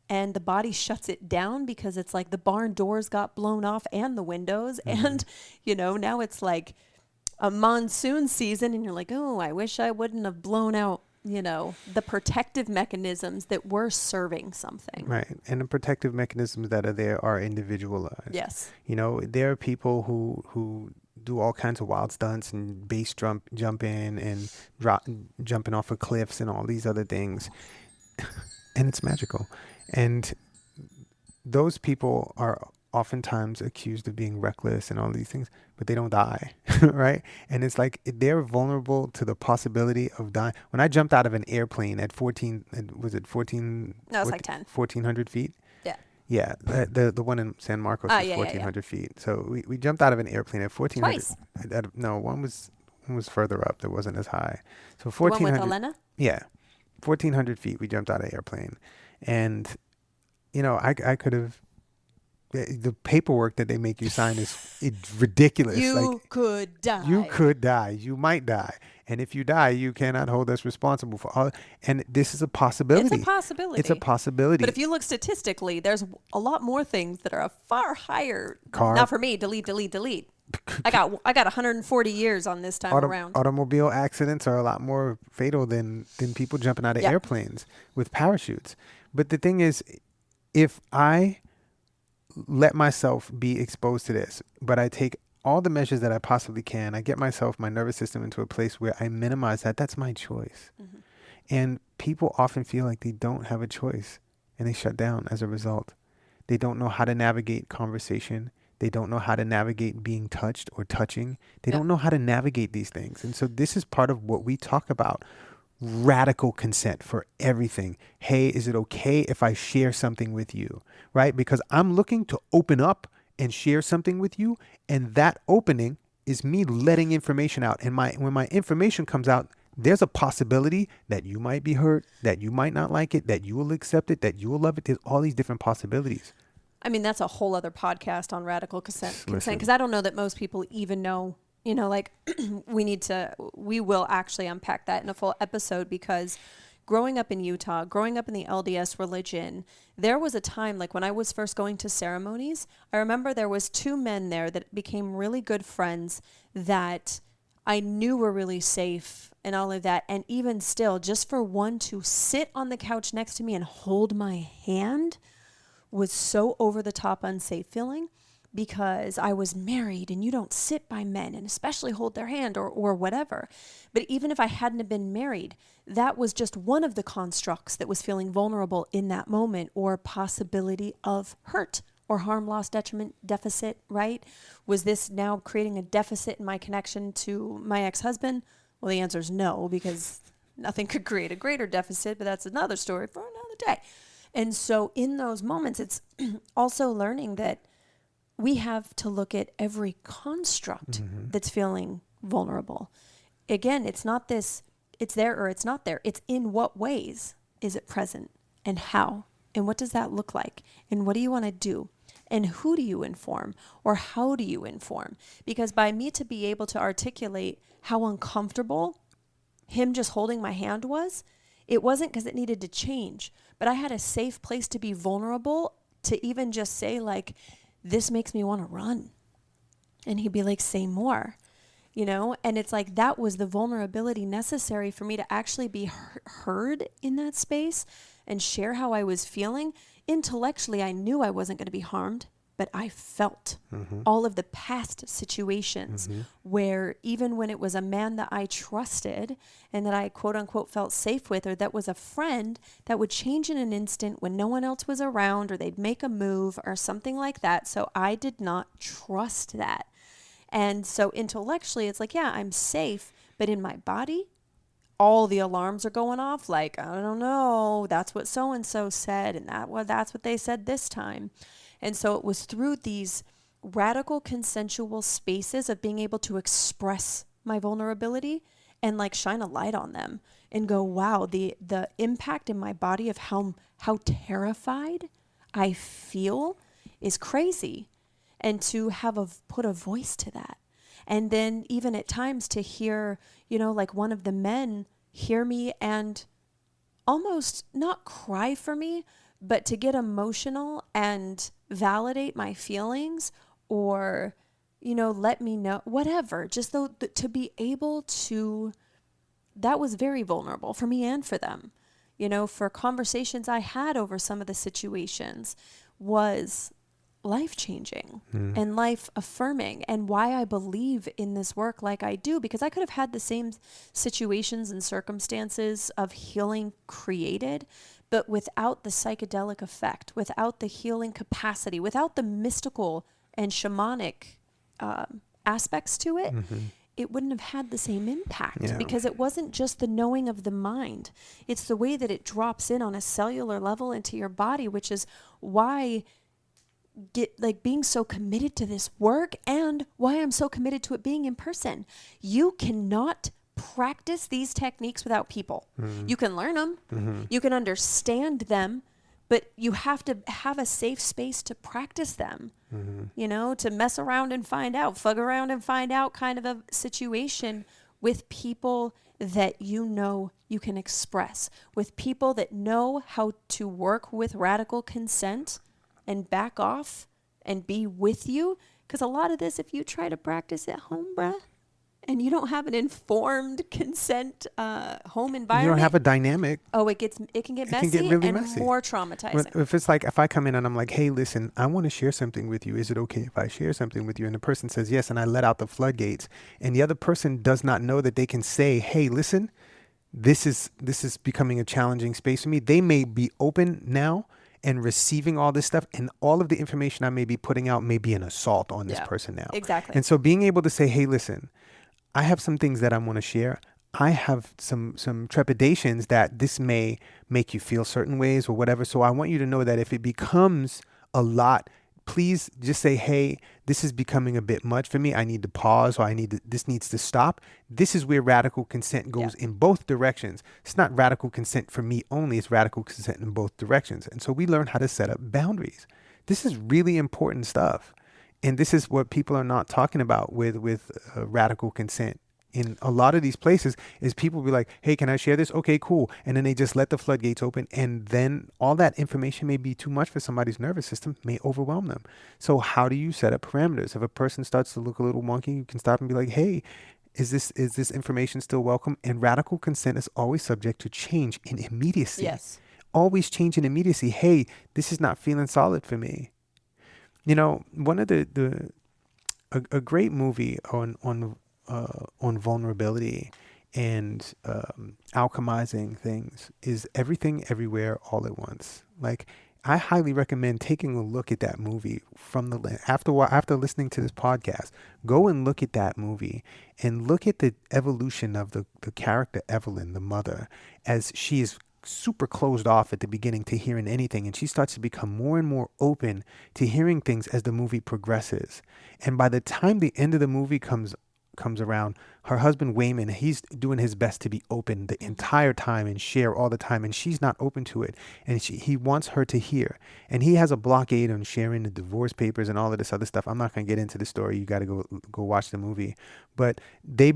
and the body shuts it down because it's like the barn doors got blown off and the windows. And, now it's like a monsoon season and you're like, oh, I wish I wouldn't have blown out, the protective mechanisms that were serving something. Right. And the protective mechanisms that are there are individualized. Yes. There are people who do all kinds of wild stunts and base jumping and jumping off of cliffs and all these other things. And it's magical. And those people are oftentimes accused of being reckless and all these things, but they don't die, right? And it's like they're vulnerable to the possibility of dying. When I jumped out of an airplane at 14, was it 14? No, it's like 10. 1,400 feet? Yeah. Yeah, the one in San Marcos was 1,400 feet. So we jumped out of an airplane at 1,400. Twice. No, one was was further up. That wasn't as high. So The one with 1,400. Elena? Yeah, 1,400 feet. We jumped out of the airplane, and you know, I could have. The paperwork that they make you sign it's ridiculous. You could die. You could die. You might die. And if you die, you cannot hold us responsible for all. And this is a possibility. It's a possibility. It's a possibility. But if you look statistically, there's a lot more things that are a far higher. Car. Not for me. Delete. I got 140 years on this time around. Automobile accidents are a lot more fatal than people jumping out of airplanes with parachutes. But the thing is, if I let myself be exposed to this, but I take all the measures that I possibly can, I get my nervous system into a place where I minimize that. That's my choice. Mm-hmm. And people often feel like they don't have a choice, and they shut down as a result. They don't know how to navigate conversation. They don't know how to navigate being touched or touching. They don't know how to navigate these things. And so this is part of what we talk about. Radical consent for everything. Hey, is it okay if I share something with you? Right? Because I'm looking to open up and share something with you. And that opening is me letting information out. And when my information comes out, there's a possibility that you might be hurt, that you might not like it, that you will accept it, that you will love it. There's all these different possibilities. I mean, that's a whole other podcast on radical consent, because I don't know that most people even know. You know, like we will actually unpack that in a full episode, because growing up in Utah, growing up in the LDS religion, there was a time, like when I was first going to ceremonies, I remember there was 2 men there that became really good friends that I knew were really safe and all of that. And even still, just for one to sit on the couch next to me and hold my hand was so over the top unsafe feeling. Because I was married, and you don't sit by men and especially hold their hand or whatever. But even if I hadn't have been married, that was just one of the constructs that was feeling vulnerable in that moment, or possibility of hurt or harm, loss, detriment, deficit, right? Was this now creating a deficit in my connection to my ex-husband? Well, the answer is no, because nothing could create a greater deficit, but that's another story for another day. And so in those moments, it's also learning that we have to look at every construct that's feeling vulnerable. Again, it's not this, it's there or it's not there. It's in what ways is it present, and how, and what does that look like, and what do you want to do, and who do you inform, or how do you inform? Because by me to be able to articulate how uncomfortable him just holding my hand was, it wasn't because it needed to change, but I had a safe place to be vulnerable, to even just say, like, this makes me want to run. And he'd be like, say more, you know? And it's like, that was the vulnerability necessary for me to actually be heard in that space and share how I was feeling. Intellectually, I knew I wasn't going to be harmed, but I felt all of the past situations where even when it was a man that I trusted and that I quote unquote felt safe with, or that was a friend, that would change in an instant when no one else was around, or they'd make a move or something like that. So I did not trust that. And so intellectually, it's like, yeah, I'm safe, but in my body, all the alarms are going off. Like, I don't know, that's what so-and-so said, and that's what they said this time. And so it was through these radical consensual spaces of being able to express my vulnerability and like shine a light on them and go, wow, the impact in my body of how terrified I feel is crazy. And to have put a voice to that. And then even at times to hear, you know, like one of the men hear me and almost not cry for me, but to get emotional and validate my feelings, or, you know, let me know, whatever, just to be able to, that was very vulnerable for me and for them, you know, for conversations I had over some of the situations was life-changing and life-affirming, and why I believe in this work like I do, because I could have had the same situations and circumstances of healing created, but without the psychedelic effect, without the healing capacity, without the mystical and shamanic aspects to it, it wouldn't have had the same impact, because it wasn't just the knowing of the mind. It's the way that it drops in on a cellular level into your body, which is why being so committed to this work and understand why I'm so committed to it being in person. You cannot practice these techniques without people. You can learn them, you can understand them, but you have to have a safe space to practice them, you know, to mess around and find out, fug around and find out kind of a situation with people that you know you can express, with people that know how to work with radical consent and back off and be with you. Because a lot of this, if you try to practice at home, bruh, and you don't have an informed consent home environment, You don't have a dynamic. oh, it can get messy, get really and messy. more traumatizing. If it's like, if I come in and I'm like, hey, listen, I want to share something with you. Is it okay if I share something with you? And the person says yes, and I let out the floodgates, and the other person does not know that they can say, hey, listen, this is becoming a challenging space for me. They may be open now and receiving all this stuff, and all of the information I may be putting out may be an assault on this person now. Exactly. And so being able to say, hey, listen, I have some things that I want to share. I have some trepidations that this may make you feel certain ways or whatever. So I want you to know that if it becomes a lot, please just say, hey, this is becoming a bit much for me. I need to pause, or this needs to stop. This is where radical consent goes in both directions. It's not radical consent for me only. It's radical consent in both directions. And so we learn how to set up boundaries. This is really important stuff. And this is what people are not talking about with radical consent. In a lot of these places is people be like, hey, can I share this? Okay, cool. And then they just let the floodgates open. And then all that information may be too much for somebody's nervous system, may overwhelm them. So how do you set up parameters? If a person starts to look a little wonky, you can stop and be like, hey, is this information still welcome? And radical consent is always subject to change in immediacy. Yes. Always change in immediacy. Hey, this is not feeling solid for me. You know, one of a great movie on vulnerability and alchemizing things is Everything Everywhere All at Once. Like, I highly recommend taking a look at that movie from the after listening to this podcast. Go and look at that movie and look at the evolution of the character Evelyn, the mother, as she is super closed off at the beginning to hearing anything, and she starts to become more and more open to hearing things as the movie progresses. And by the time the end of the movie comes around, her husband Wayman, he's doing his best to be open the entire time and share all the time, and she's not open to it, and he wants her to hear, and he has a blockade on sharing the divorce papers and all of this other stuff. I'm not going to get into the story. You got to go watch the movie. But they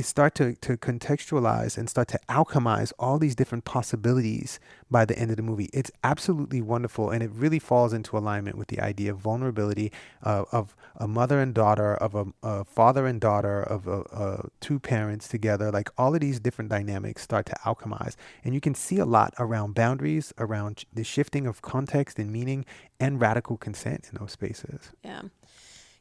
start to contextualize and start to alchemize all these different possibilities by the end of the movie. It's absolutely wonderful, and it really falls into alignment with the idea of vulnerability, of a mother and daughter, of a father and daughter, of two parents together. Like, all of these different dynamics start to alchemize, and you can see a lot around boundaries, around the shifting of context and meaning, and radical consent in those spaces.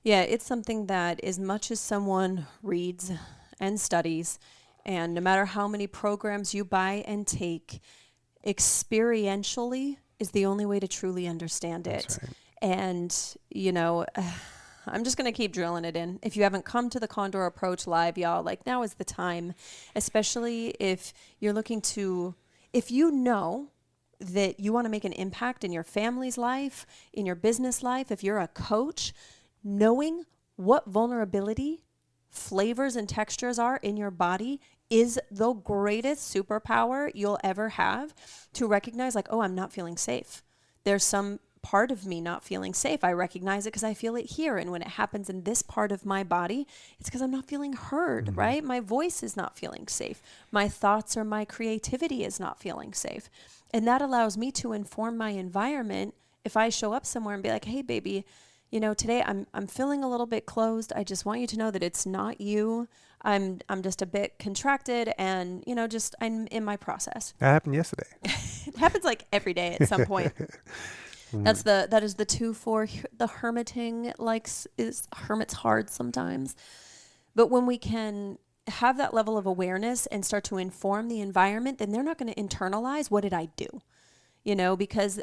Yeah, it's something that, as much as someone reads and studies, and no matter how many programs you buy and take, experientially is the only way to truly understand it. That's right. And, you know, I'm just going to keep drilling it in. If you haven't come to the Condor Approach Live, y'all, like, now is the time, especially if you're looking to, if you know that you want to make an impact in your family's life, in your business life, if you're a coach, knowing what vulnerability, flavors, and textures are in your body is the greatest superpower you'll ever have to recognize, like, oh, I'm not feeling safe. There's some part of me not feeling safe. I recognize it because I feel it here. And when it happens in this part of my body, it's because I'm not feeling heard, right? My voice is not feeling safe. My thoughts or my creativity is not feeling safe. And that allows me to inform my environment. If I show up somewhere and be like, hey, baby, you know, today I'm feeling a little bit closed. I just want you to know that it's not you. I'm just a bit contracted, and, you know, just I'm in my process. That happened yesterday. It happens like every day at some point. That is the 2 for the hermiting, hermit's hard sometimes. But when we can have that level of awareness and start to inform the environment, then they're not going to internalize, what did I do? You know, because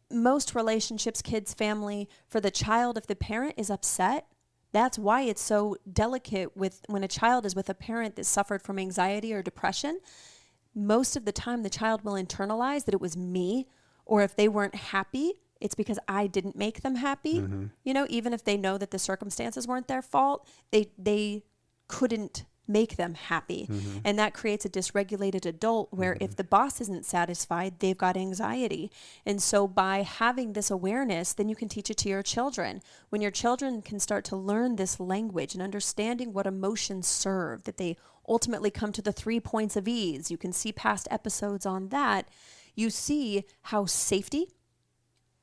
most relationships, kids, family, for the child, if the parent is upset, that's why it's so delicate when a child is with a parent that suffered from anxiety or depression. Most of the time, the child will internalize that it was me, or if they weren't happy, it's because I didn't make them happy. You know, even if they know that the circumstances weren't their fault, they couldn't make them happy. And that creates a dysregulated adult where if the boss isn't satisfied, they've got anxiety. And so by having this awareness, then you can teach it to your children. When your children can start to learn this language and understanding what emotions serve, that they ultimately come to the 3 points of ease. You can see past episodes on that. You see how safety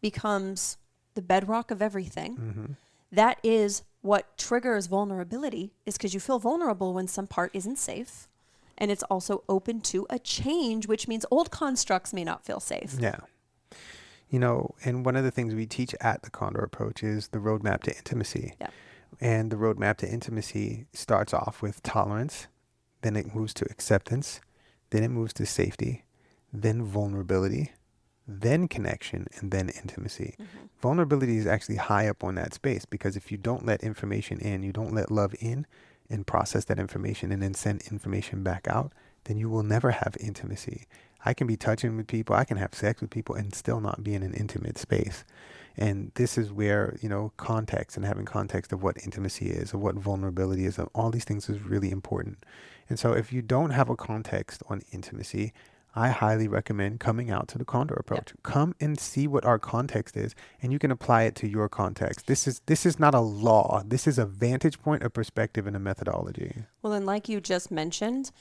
becomes the bedrock of everything. That is what triggers vulnerability, is because you feel vulnerable when some part isn't safe. And it's also open to a change, which means old constructs may not feel safe. Yeah. You know, and one of the things we teach at the Condor Approach is the roadmap to intimacy. Yeah. And the roadmap to intimacy starts off with tolerance, then it moves to acceptance, then it moves to safety, then vulnerability, then connection, and then intimacy. Vulnerability is actually high up on that space, because if you don't let information in, you don't let love in and process that information and then send information back out, then you will never have intimacy. I can be touching with people, I can have sex with people and still not be in an intimate space. And this is where, you know, context and having context of what intimacy is, or what vulnerability is, all these things is really important. And so if you don't have a context on intimacy, I highly recommend coming out to the Condor Approach. Yep. Come and see what our context is, and you can apply it to your context. This is not a law. This is a vantage point, a perspective, and a methodology. Well, and like you just mentioned,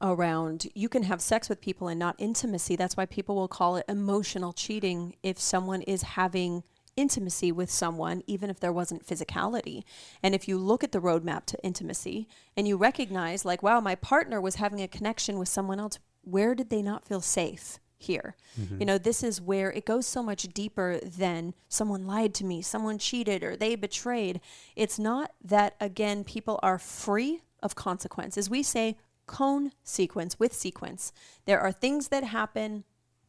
around you can have sex with people and not intimacy. That's why people will call it emotional cheating if someone is having intimacy with someone, even if there wasn't physicality. And if you look at the roadmap to intimacy and you recognize, like, wow, my partner was having a connection with someone else, where did they not feel safe here? You know, this is where it goes so much deeper than someone lied to me, someone cheated, or they betrayed. It's not that, again, people are free of consequences. We say cone sequence with sequence. There are things that happen,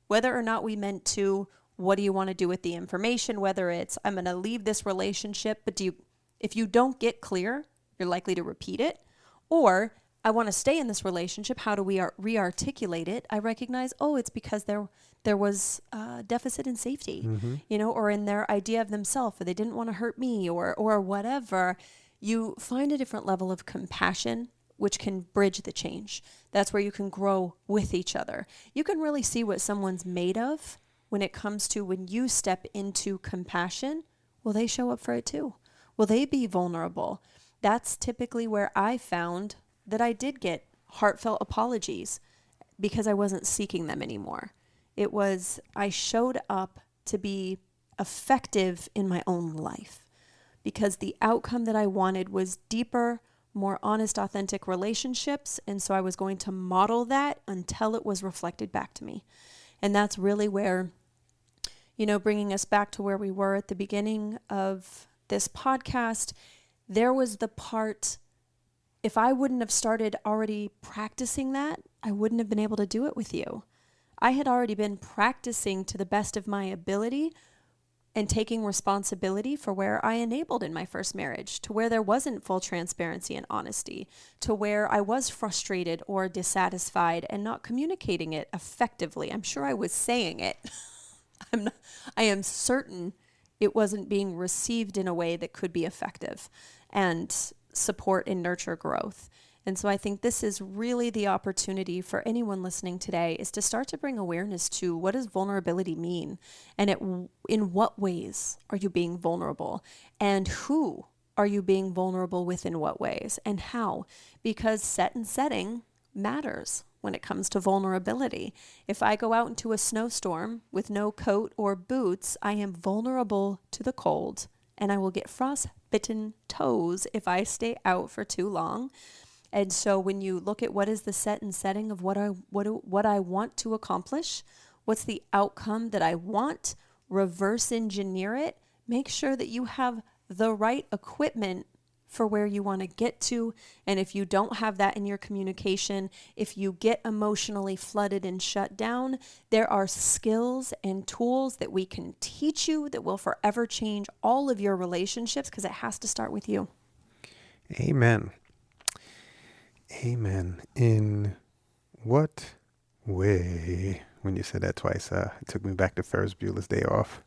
whether or not we meant to. What do you want to do with the information? Whether it's, I'm going to leave this relationship, but if you don't get clear, you're likely to repeat it. Or I want to stay in this relationship. How do we re-articulate it? I recognize, it's because there was a deficit in safety, you know, or in their idea of themselves, or they didn't want to hurt me, or whatever. You find a different level of compassion, which can bridge the change. That's where you can grow with each other. You can really see what someone's made of when it comes to when you step into compassion. Will they show up for it too? Will they be vulnerable? That's typically where I found that I did get heartfelt apologies, because I wasn't seeking them anymore. It was, I showed up to be effective in my own life, because the outcome that I wanted was deeper, more honest, authentic relationships. And so I was going to model that until it was reflected back to me. And that's really where, you know, bringing us back to where we were at the beginning of this podcast, there was the part, if I wouldn't have started already practicing that, I wouldn't have been able to do it with you. I had already been practicing to the best of my ability and taking responsibility for where I enabled in my first marriage, to where there wasn't full transparency and honesty, to where I was frustrated or dissatisfied and not communicating it effectively. I'm sure I was saying it. I am certain it wasn't being received in a way that could be effective and support and nurture growth. And so I think this is really the opportunity for anyone listening today, is to start to bring awareness to, what does vulnerability mean? And in what ways are you being vulnerable? And who are you being vulnerable with in what ways? And how? Because set and setting matters when it comes to vulnerability. If I go out into a snowstorm with no coat or boots, I am vulnerable to the cold, and I will get frostbitten toes if I stay out for too long. And so when you look at what is the set and setting of what I want to accomplish, what's the outcome that I want, reverse engineer it, make sure that you have the right equipment for where you want to get to. And if you don't have that in your communication, if you get emotionally flooded and shut down, there are skills and tools that we can teach you that will forever change all of your relationships, because it has to start with you. Amen. Amen. In what way? When you said that twice, it took me back to Ferris Bueller's Day Off.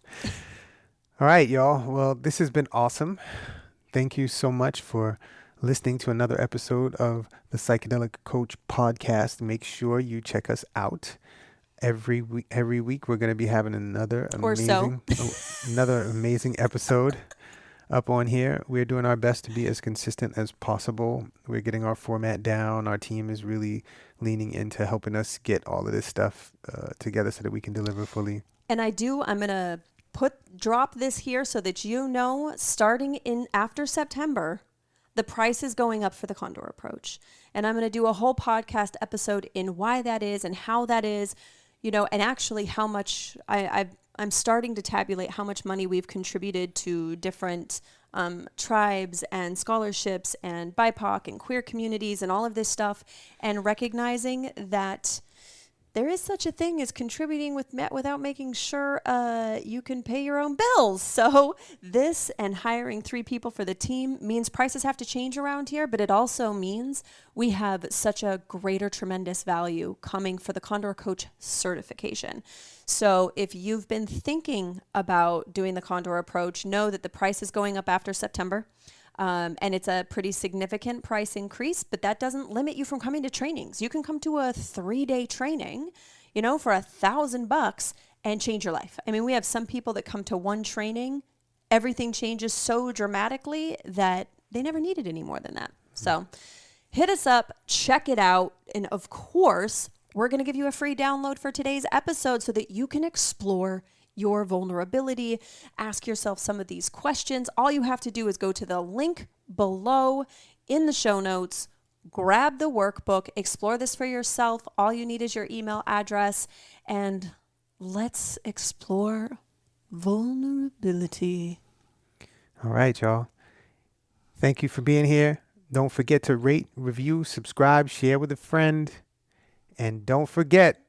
All right, y'all. Well, this has been awesome. Thank you so much for listening to another episode of the Psychedelic Coach podcast. Make sure you check us out every week. Every week, we're going to be having another Or so. amazing episode up on here. We're doing our best to be as consistent as possible. We're getting our format down. Our team is really leaning into helping us get all of this stuff together so that we can deliver fully. And I'm going to drop this here so that you know, starting in after September, the price is going up for the Condor approach. And I'm going to do a whole podcast episode in why that is and how that is, you know, and actually how much I'm starting to tabulate how much money we've contributed to different tribes and scholarships and BIPOC and queer communities and all of this stuff, and recognizing that there is such a thing as contributing without making sure you can pay your own bills. So this and hiring 3 people for the team means prices have to change around here, but it also means we have such a greater tremendous value coming for the Condor Coach certification. So if you've been thinking about doing the Condor approach, know that the price is going up after September. And it's a pretty significant price increase, but that doesn't limit you from coming to trainings. You can come to a 3-day training, you know, for $1,000 and change your life. I mean, we have some people that come to one training, everything changes so dramatically that they never need it any more than that. So hit us up, check it out. And of course, we're going to give you a free download for today's episode so that you can explore your vulnerability, ask yourself some of these questions. All you have to do is go to the link below in the show notes, grab the workbook, explore this for yourself. All you need is your email address, and let's explore vulnerability. All right, y'all. Thank you for being here. Don't forget to rate, review, subscribe, share with a friend. And don't forget,